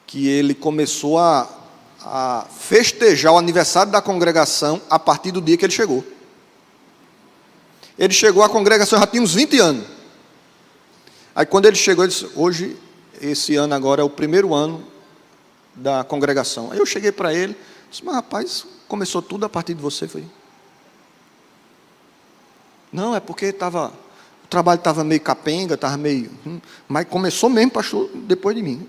que ele começou a festejar o aniversário da congregação a partir do dia que ele chegou. Ele chegou, a congregação já tinha uns 20 anos. Aí quando ele chegou, ele disse: hoje, esse ano agora é o primeiro ano da congregação. Aí eu cheguei para ele, disse: mas rapaz, começou tudo a partir de você, foi? Não, é porque o trabalho estava meio capenga, estava meio... mas começou mesmo, pastor, depois de mim.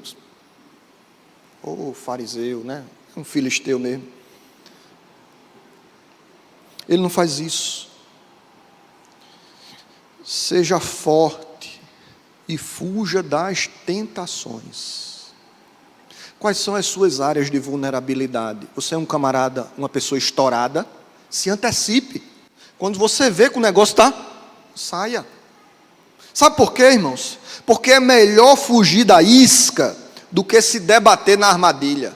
Ô fariseu, né? Um filisteu mesmo. Ele não faz isso. Seja forte e fuja das tentações. Quais são as suas áreas de vulnerabilidade? Você é um camarada, uma pessoa estourada? Se antecipe. Quando você vê que o negócio está, saia. Sabe por quê, irmãos? Porque é melhor fugir da isca do que se debater na armadilha.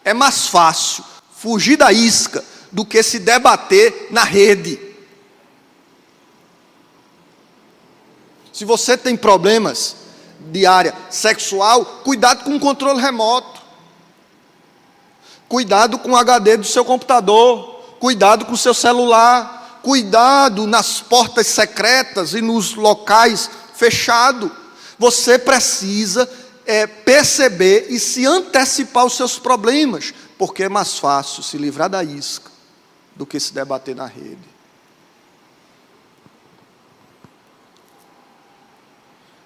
É mais fácil fugir da isca do que se debater na rede. Se você tem problemas de área sexual, cuidado com o controle remoto. Cuidado com o HD do seu computador. Cuidado com o seu celular. Cuidado nas portas secretas e nos locais fechados. Você precisa perceber e se antecipar os seus problemas. porque é mais fácil se livrar da isca do que se debater na rede.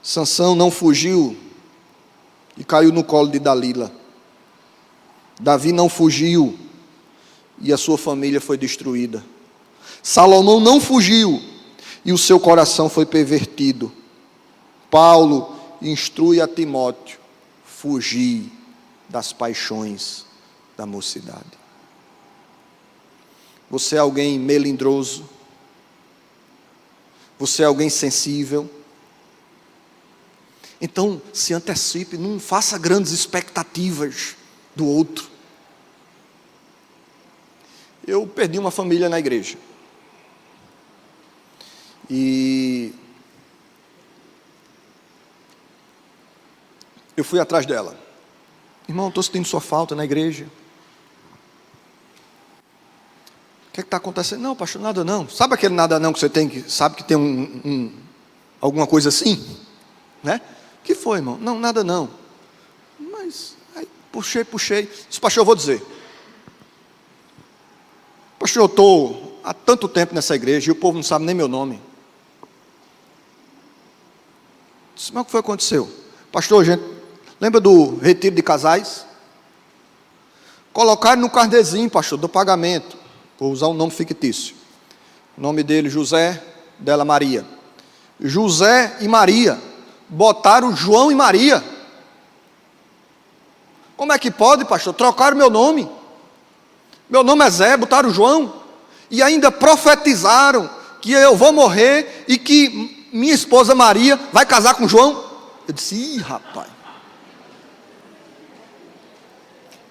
Sansão não fugiu e caiu no colo de Dalila. Davi não fugiu e a sua família foi destruída. Salomão não fugiu e o seu coração foi pervertido. Paulo instrui a Timóteo: fugir das paixões da mocidade. Você é alguém melindroso? Você é alguém sensível? Então, se antecipe, não faça grandes expectativas do outro. Eu perdi uma família na igreja. E eu fui atrás dela. Irmão, estou sentindo sua falta na igreja. O que está acontecendo? Não, pastor, nada não. Sabe aquele nada não que você tem, que sabe que tem alguma coisa assim? Né? O que foi, irmão? Não, nada não. Mas, aí, puxei. Disse, pastor, eu vou dizer. Pastor, eu estou há tanto tempo nessa igreja e o povo não sabe nem meu nome. Disse, mas o que foi que aconteceu? Pastor, gente, lembra do retiro de casais? Colocaram no carnezinho, pastor, do pagamento. Vou usar um nome fictício. O nome dele, José, dela Maria. José e Maria. Botaram João e Maria. Como é que pode, pastor? Trocaram meu nome. Meu nome é Zé, botaram João. E ainda profetizaram que eu vou morrer e que minha esposa Maria vai casar com João. Eu disse, ih, rapaz.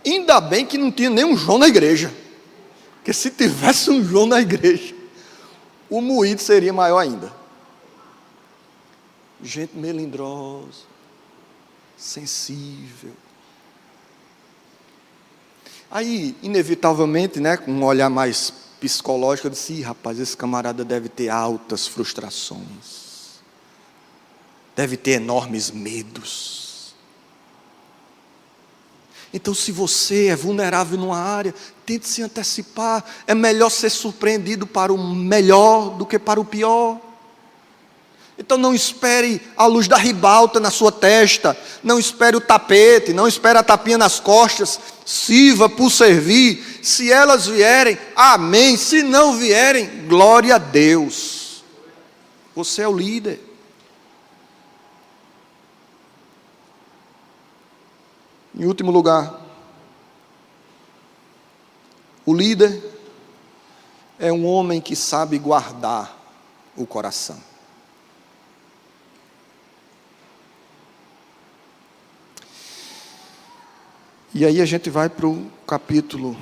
Ainda bem que não tinha nenhum João na igreja. Porque se tivesse um João na igreja, o moído seria maior ainda. Gente melindrosa, sensível. Aí, inevitavelmente, né, com um olhar mais psicológico, eu disse, rapaz, esse camarada deve ter altas frustrações. Deve ter enormes medos. Então, se você é vulnerável numa área, tente se antecipar. É melhor ser surpreendido para o melhor do que para o pior. Então não espere a luz da ribalta na sua testa, não espere o tapete, não espere a tapinha nas costas, sirva por servir. Se elas vierem, amém. Se não vierem, glória a Deus. Você é o líder. Em último lugar, o líder é um homem que sabe guardar o coração. E aí a gente vai para o capítulo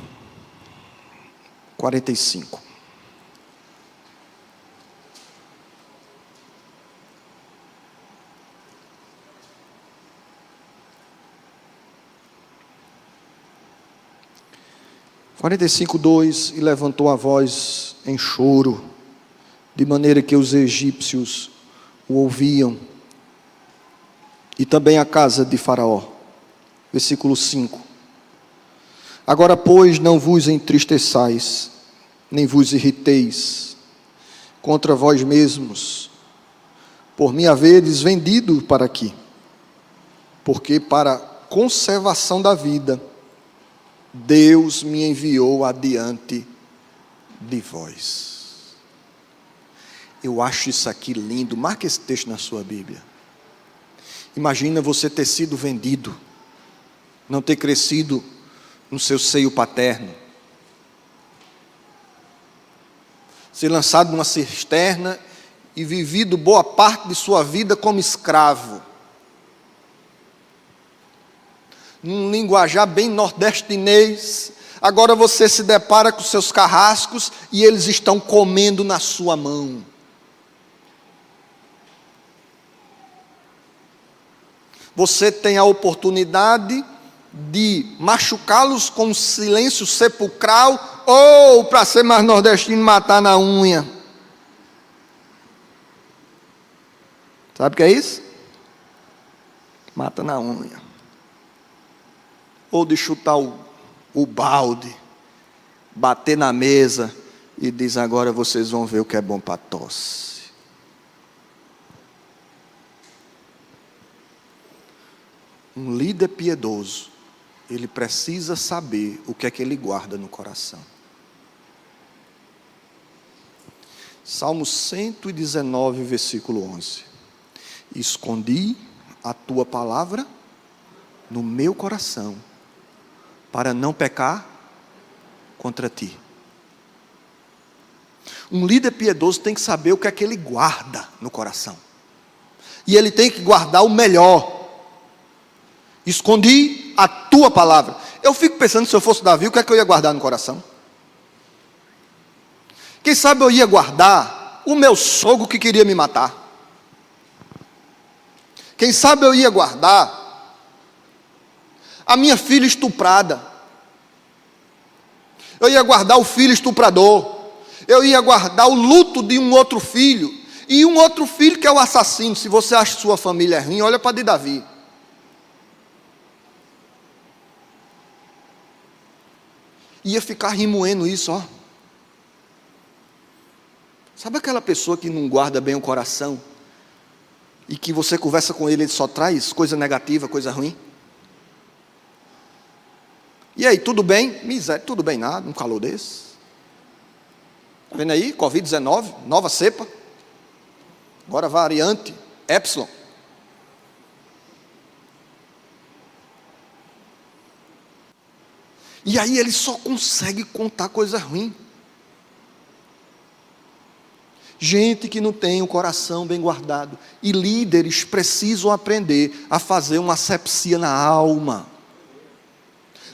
45. (45:2) 45:2, e levantou a voz em choro, de maneira que os egípcios o ouviam, e também a casa de Faraó. Versículo 5. Agora, pois, não vos entristeçais, nem vos irriteis contra vós mesmos, por me haveres vendido para aqui, porque para conservação da vida, Deus me enviou adiante de vós. Eu acho isso aqui lindo. Marque esse texto na sua Bíblia. Imagina você ter sido vendido, não ter crescido no seu seio paterno, ser lançado numa cisterna e vivido boa parte de sua vida como escravo. Num linguajar bem nordestinês, agora você se depara com seus carrascos e eles estão comendo na sua mão. Você tem a oportunidade de machucá-los com um silêncio sepulcral, ou, para ser mais nordestino, matar na unha. Sabe o que é isso? Mata na unha. Ou de chutar o balde, bater na mesa e diz: agora vocês vão ver o que é bom para tosse. Um líder piedoso, ele precisa saber o que é que ele guarda no coração. Salmo 119, versículo 11. Escondi a tua palavra no meu coração, para não pecar contra ti. Um líder piedoso tem que saber o que é que ele guarda no coração. E ele tem que guardar o melhor. Escondi a tua palavra. Eu fico pensando, se eu fosse Davi, o que é que eu ia guardar no coração? Quem sabe eu ia guardar o meu sogro que queria me matar. Quem sabe eu ia guardar a minha filha estuprada. Eu ia guardar o filho estuprador. Eu ia guardar o luto de um outro filho. E um outro filho que é o assassino. Se você acha que sua família é ruim, olha para de Davi. Ia ficar remoendo isso, ó. Sabe aquela pessoa que não guarda bem o coração? E que você conversa com ele, ele só traz coisa negativa, coisa ruim? E aí, tudo bem? Miséria, tudo bem nada, um calor desse. Está vendo aí? Covid-19, nova cepa. Agora variante, Epsilon. E aí ele só consegue contar coisa ruim. Gente que não tem o coração bem guardado. E líderes precisam aprender a fazer uma asepsia na alma.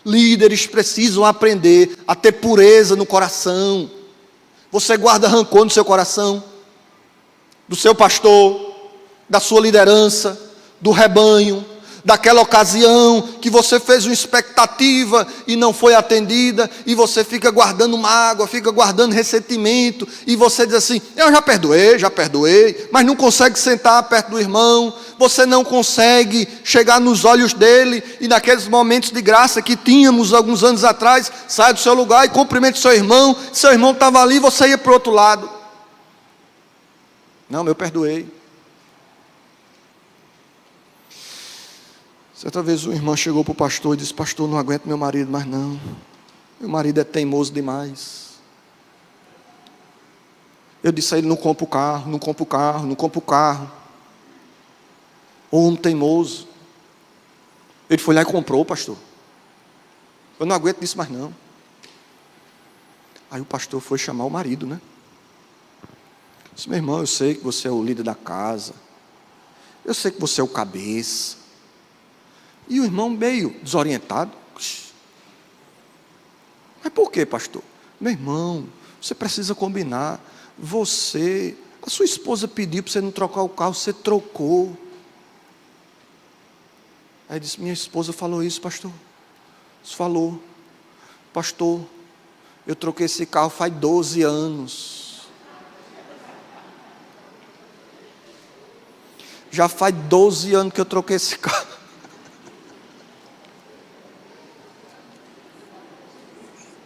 Líderes precisam aprender a ter pureza no coração. Você guarda rancor no seu coração? Do seu pastor, da sua liderança, do rebanho, daquela ocasião que você fez uma expectativa e não foi atendida, e você fica guardando mágoa, fica guardando ressentimento, e você diz assim: eu já perdoei, mas não consegue sentar perto do irmão, você não consegue chegar nos olhos dele, e naqueles momentos de graça que tínhamos alguns anos atrás, sai do seu lugar e cumprimente seu irmão estava ali, você ia para o outro lado. Não, eu perdoei. Certa vez um irmão chegou para o pastor e disse: pastor, não aguento meu marido mais não. Meu marido é teimoso demais. Eu disse a ele: não compra o carro, não compra o carro, não compra o carro. Ou um teimoso. Ele foi lá e comprou, pastor. Eu não aguento isso mais não. Aí o pastor foi chamar o marido, né? Disse: meu irmão, eu sei que você é o líder da casa. Eu sei que você é o cabeça. E o irmão meio desorientado. Mas por que, pastor? Meu irmão, você precisa combinar. A sua esposa pediu para você não trocar o carro, você trocou. Aí disse: minha esposa falou isso, pastor. Você falou: pastor, eu troquei esse carro faz 12 anos. Já faz 12 anos que eu troquei esse carro.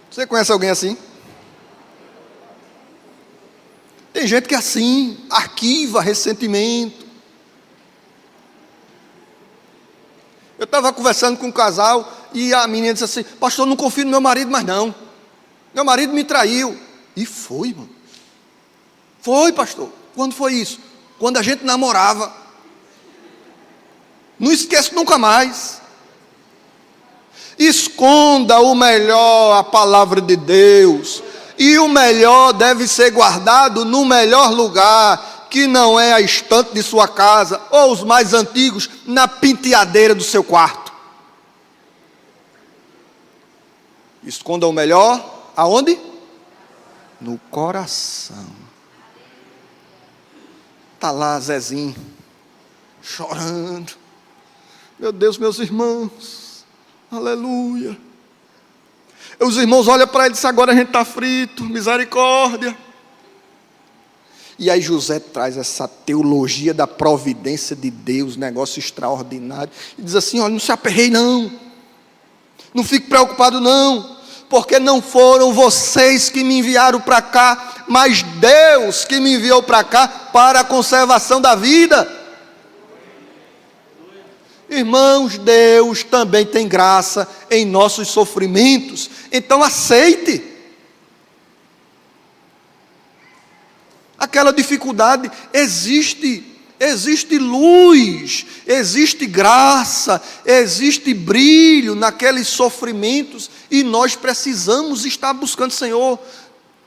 Você conhece alguém assim? Tem gente que é assim, arquiva ressentimento. Eu estava conversando com um casal e a menina disse assim: pastor, não confio no meu marido mais não. Meu marido me traiu. E foi, mano. Foi, pastor. Quando foi isso? Quando a gente namorava. Não esqueço nunca mais. Esconda o melhor, a palavra de Deus. E o melhor deve ser guardado no melhor lugar, que não é a estante de sua casa, ou os mais antigos, na penteadeira do seu quarto. Esconda o melhor, aonde? No coração. Está lá Zezinho, chorando. Meu Deus, meus irmãos. Aleluia. Os irmãos olham para ele e dizem: agora a gente está frito, misericórdia. E aí José traz essa teologia da providência de Deus, negócio extraordinário, e diz assim: olha, não se aperreie não. Não fique preocupado não, porque não foram vocês que me enviaram para cá, mas Deus que me enviou para cá para a conservação da vida. Irmãos, Deus também tem graça em nossos sofrimentos, então aceite. Aquela dificuldade existe luz, existe graça, existe brilho naqueles sofrimentos, e nós precisamos estar buscando, Senhor,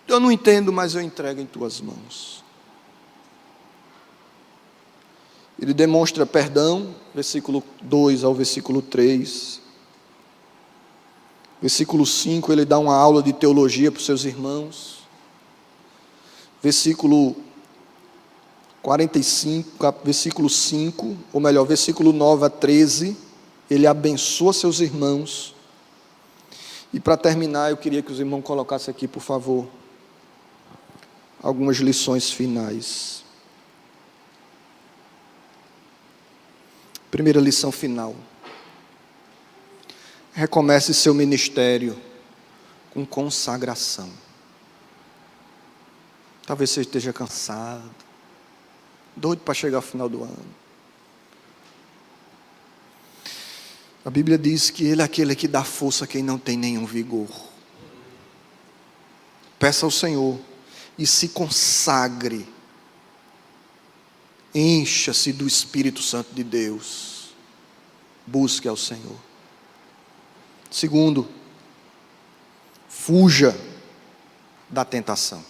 eu não entendo, mas eu entrego em tuas mãos. Ele demonstra perdão, versículo 2 ao versículo 3. Versículo 5, ele dá uma aula de teologia para os seus irmãos. Versículo 45, versículo 5, ou melhor, versículo 9 a 13, ele abençoa seus irmãos. E para terminar, eu queria que os irmãos colocassem aqui, por favor, algumas lições finais. Primeira lição final. Recomece seu ministério com consagração. Talvez você esteja cansado, doido para chegar ao final do ano. A Bíblia diz que Ele é aquele que dá força a quem não tem nenhum vigor. Peça ao Senhor e se consagre. Encha-se do Espírito Santo de Deus. Busque ao Senhor. Segundo, fuja da tentação.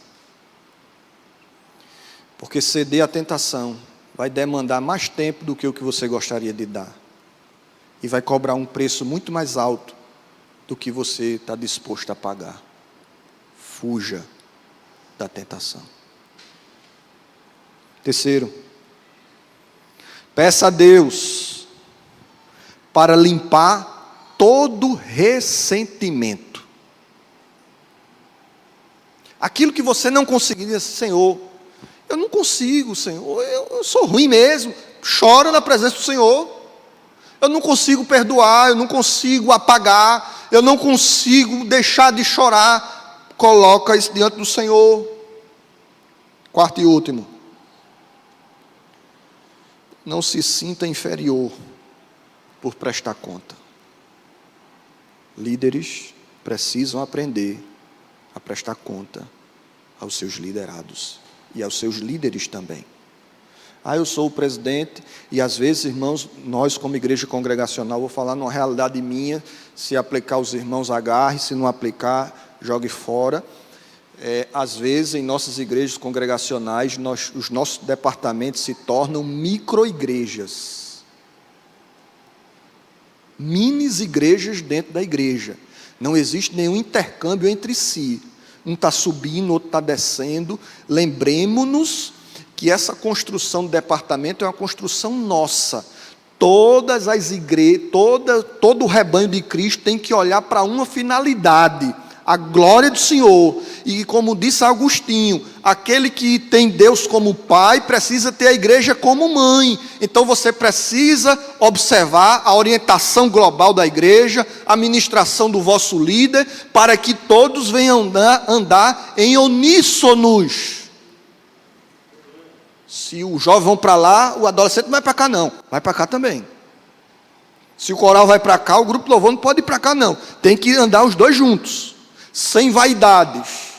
Porque ceder à tentação vai demandar mais tempo do que o que você gostaria de dar. E vai cobrar um preço muito mais alto do que você está disposto a pagar. Fuja da tentação. Terceiro, peça a Deus para limpar todo ressentimento. Aquilo que você não conseguiria, Senhor, eu não consigo, Senhor, eu sou ruim mesmo. Chora na presença do Senhor. Eu não consigo perdoar, eu não consigo apagar, eu não consigo deixar de chorar. Coloca isso diante do Senhor. Quarto e último. Não se sinta inferior por prestar conta. Líderes precisam aprender a prestar conta aos seus liderados e aos seus líderes também. Eu sou o presidente, e às vezes, irmãos, nós como igreja congregacional, vou falar numa realidade minha, se aplicar os irmãos agarre, se não aplicar, jogue fora. Às vezes, em nossas igrejas congregacionais, os nossos departamentos se tornam micro-igrejas. Minis igrejas dentro da igreja. Não existe nenhum intercâmbio entre si. Um está subindo, outro está descendo. Lembremos-nos que essa construção do departamento é uma construção nossa. Todas as igrejas, todo o rebanho de Cristo tem que olhar para uma finalidade, a glória do Senhor. E como disse Agostinho, aquele que tem Deus como pai, precisa ter a igreja como mãe. Então você precisa observar a orientação global da igreja, a ministração do vosso líder, para que todos venham andar em uníssonos. Se o jovem vai para lá, o adolescente não vai para cá não, vai para cá também. Se o coral vai para cá, o grupo louvor não pode ir para cá não, tem que andar os dois juntos, sem vaidades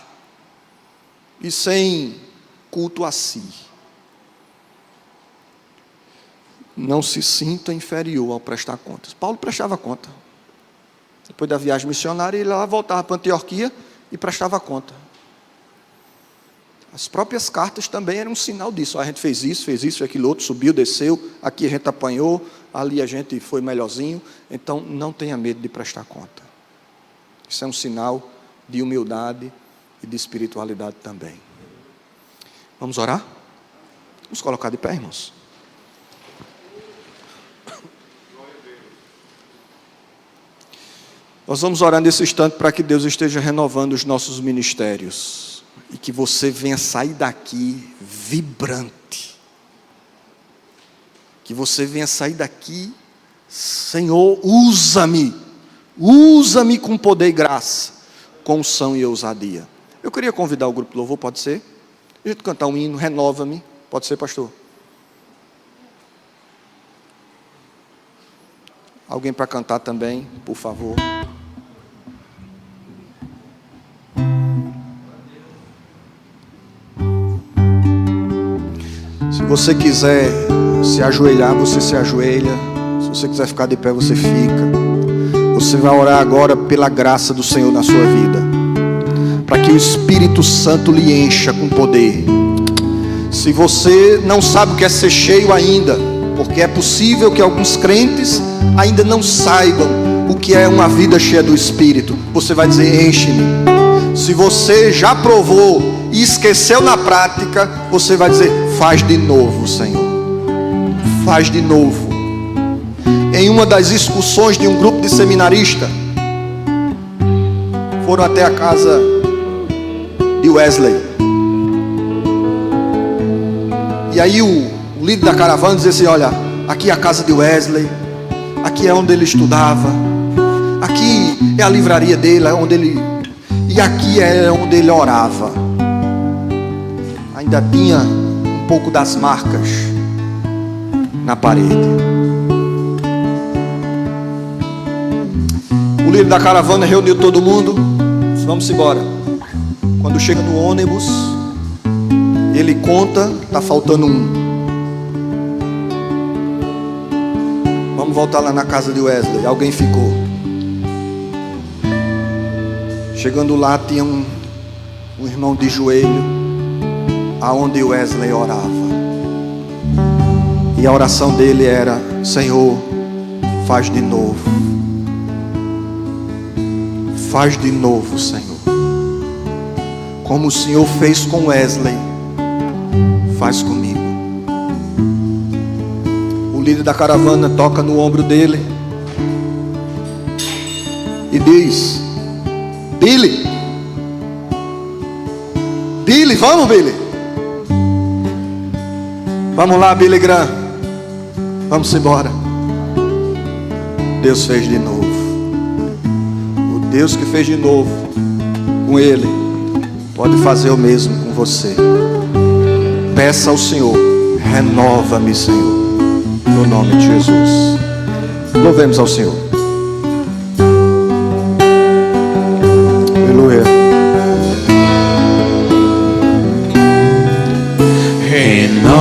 e sem culto a si. Não se sinta inferior ao prestar contas. Paulo prestava conta. Depois da viagem missionária, ele lá voltava para Antioquia e prestava conta. As próprias cartas também eram um sinal disso. A gente fez isso, aquilo outro, subiu, desceu, aqui a gente apanhou, ali a gente foi melhorzinho. Então, não tenha medo de prestar conta. Isso é um sinal de humildade e de espiritualidade também. Vamos orar? Vamos colocar de pé, irmãos. Nós vamos orar nesse instante para que Deus esteja renovando os nossos ministérios. E que você venha sair daqui vibrante. Que você venha sair daqui, Senhor, usa-me Usa-me com poder e graça, com unção e ousadia. Eu queria convidar o grupo de louvor, pode ser? A gente cantar um hino, renova-me. Pode ser, pastor? Alguém para cantar também, por favor. Se você quiser se ajoelhar, você se ajoelha. Se você quiser ficar de pé, você fica. Você vai orar agora pela graça do Senhor na sua vida, para que o Espírito Santo lhe encha com poder. Se você não sabe o que é ser cheio ainda, porque é possível que alguns crentes ainda não saibam o que é uma vida cheia do Espírito, você vai dizer: enche-me. Se você já provou e esqueceu na prática, você vai dizer: faz de novo, Senhor. Faz de novo. Em uma das excursões de um grupo de seminaristas, foram até a casa de Wesley. E aí o líder da caravana dizia assim: olha, aqui é a casa de Wesley, aqui é onde ele estudava, aqui é a livraria dele, e aqui é onde ele orava. Ainda tinha um pouco das marcas na parede. O líder da caravana reuniu todo mundo. Vamos embora. Quando chega no ônibus, ele conta, está faltando um. Vamos voltar lá na casa de Wesley. Alguém ficou. Chegando lá, tinha um irmão de joelho, aonde Wesley orava. E a oração dele era: Senhor, faz de novo. Faz de novo, Senhor. Como o Senhor fez com Wesley, faz comigo. O líder da caravana toca no ombro dele e diz: Billy, vamos, Billy. Vamos lá, Billy Graham. Vamos embora. Deus fez de novo. O Deus que fez de novo com ele pode fazer o mesmo com você. Peça ao Senhor: renova-me, Senhor, no nome de Jesus. Louvemos ao Senhor. Aleluia. Renova-me,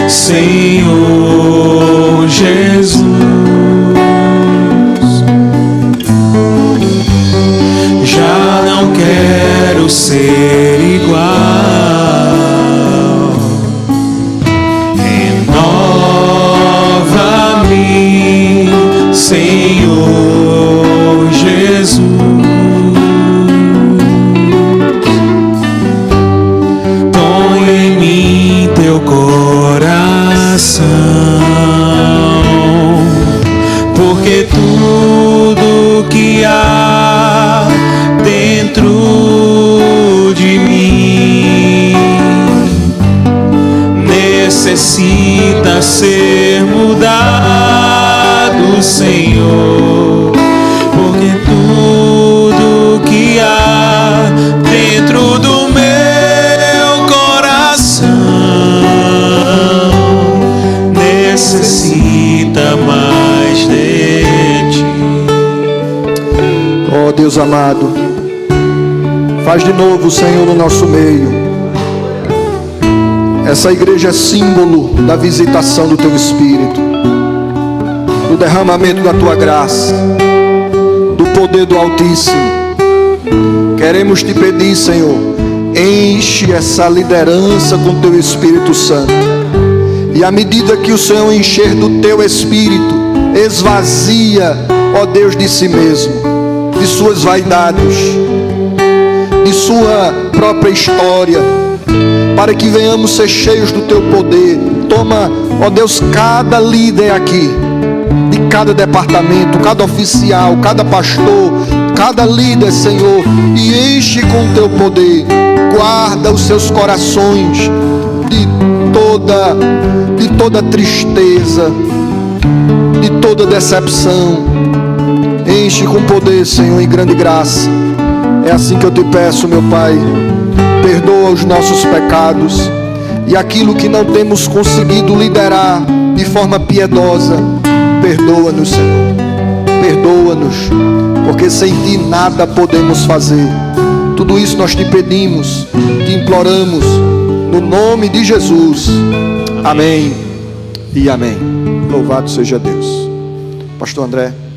Senhor Jesus. Já não quero ser igual. Renova-me, Senhor Jesus. Põe em mim teu coração, porque tudo que há dentro de mim necessita ser mudado, Senhor. Porque tudo que há dentro do meu coração necessita mais de ti. Oh Deus amado, faz de novo, Senhor, no nosso meio. Essa igreja é símbolo da visitação do Teu Espírito, do derramamento da Tua graça, do poder do Altíssimo. Queremos Te pedir, Senhor, enche essa liderança com Teu Espírito Santo. E à medida que o Senhor encher do Teu Espírito, esvazia, ó Deus, de si mesmo, de suas vaidades, de sua própria história, para que venhamos ser cheios do Teu poder. Toma, ó Deus, cada líder aqui, de cada departamento, cada oficial, cada pastor, cada líder, Senhor, e enche com o Teu poder. Guarda os seus corações de toda tristeza, de toda decepção. Enche com poder, Senhor, em grande graça. É assim que eu te peço, meu Pai. Perdoa os nossos pecados e aquilo que não temos conseguido liderar de forma piedosa. Perdoa-nos, Senhor. Perdoa-nos, porque sem Ti nada podemos fazer. Tudo isso nós te pedimos, te imploramos, no nome de Jesus. Amém e amém. Louvado seja Deus. Pastor André.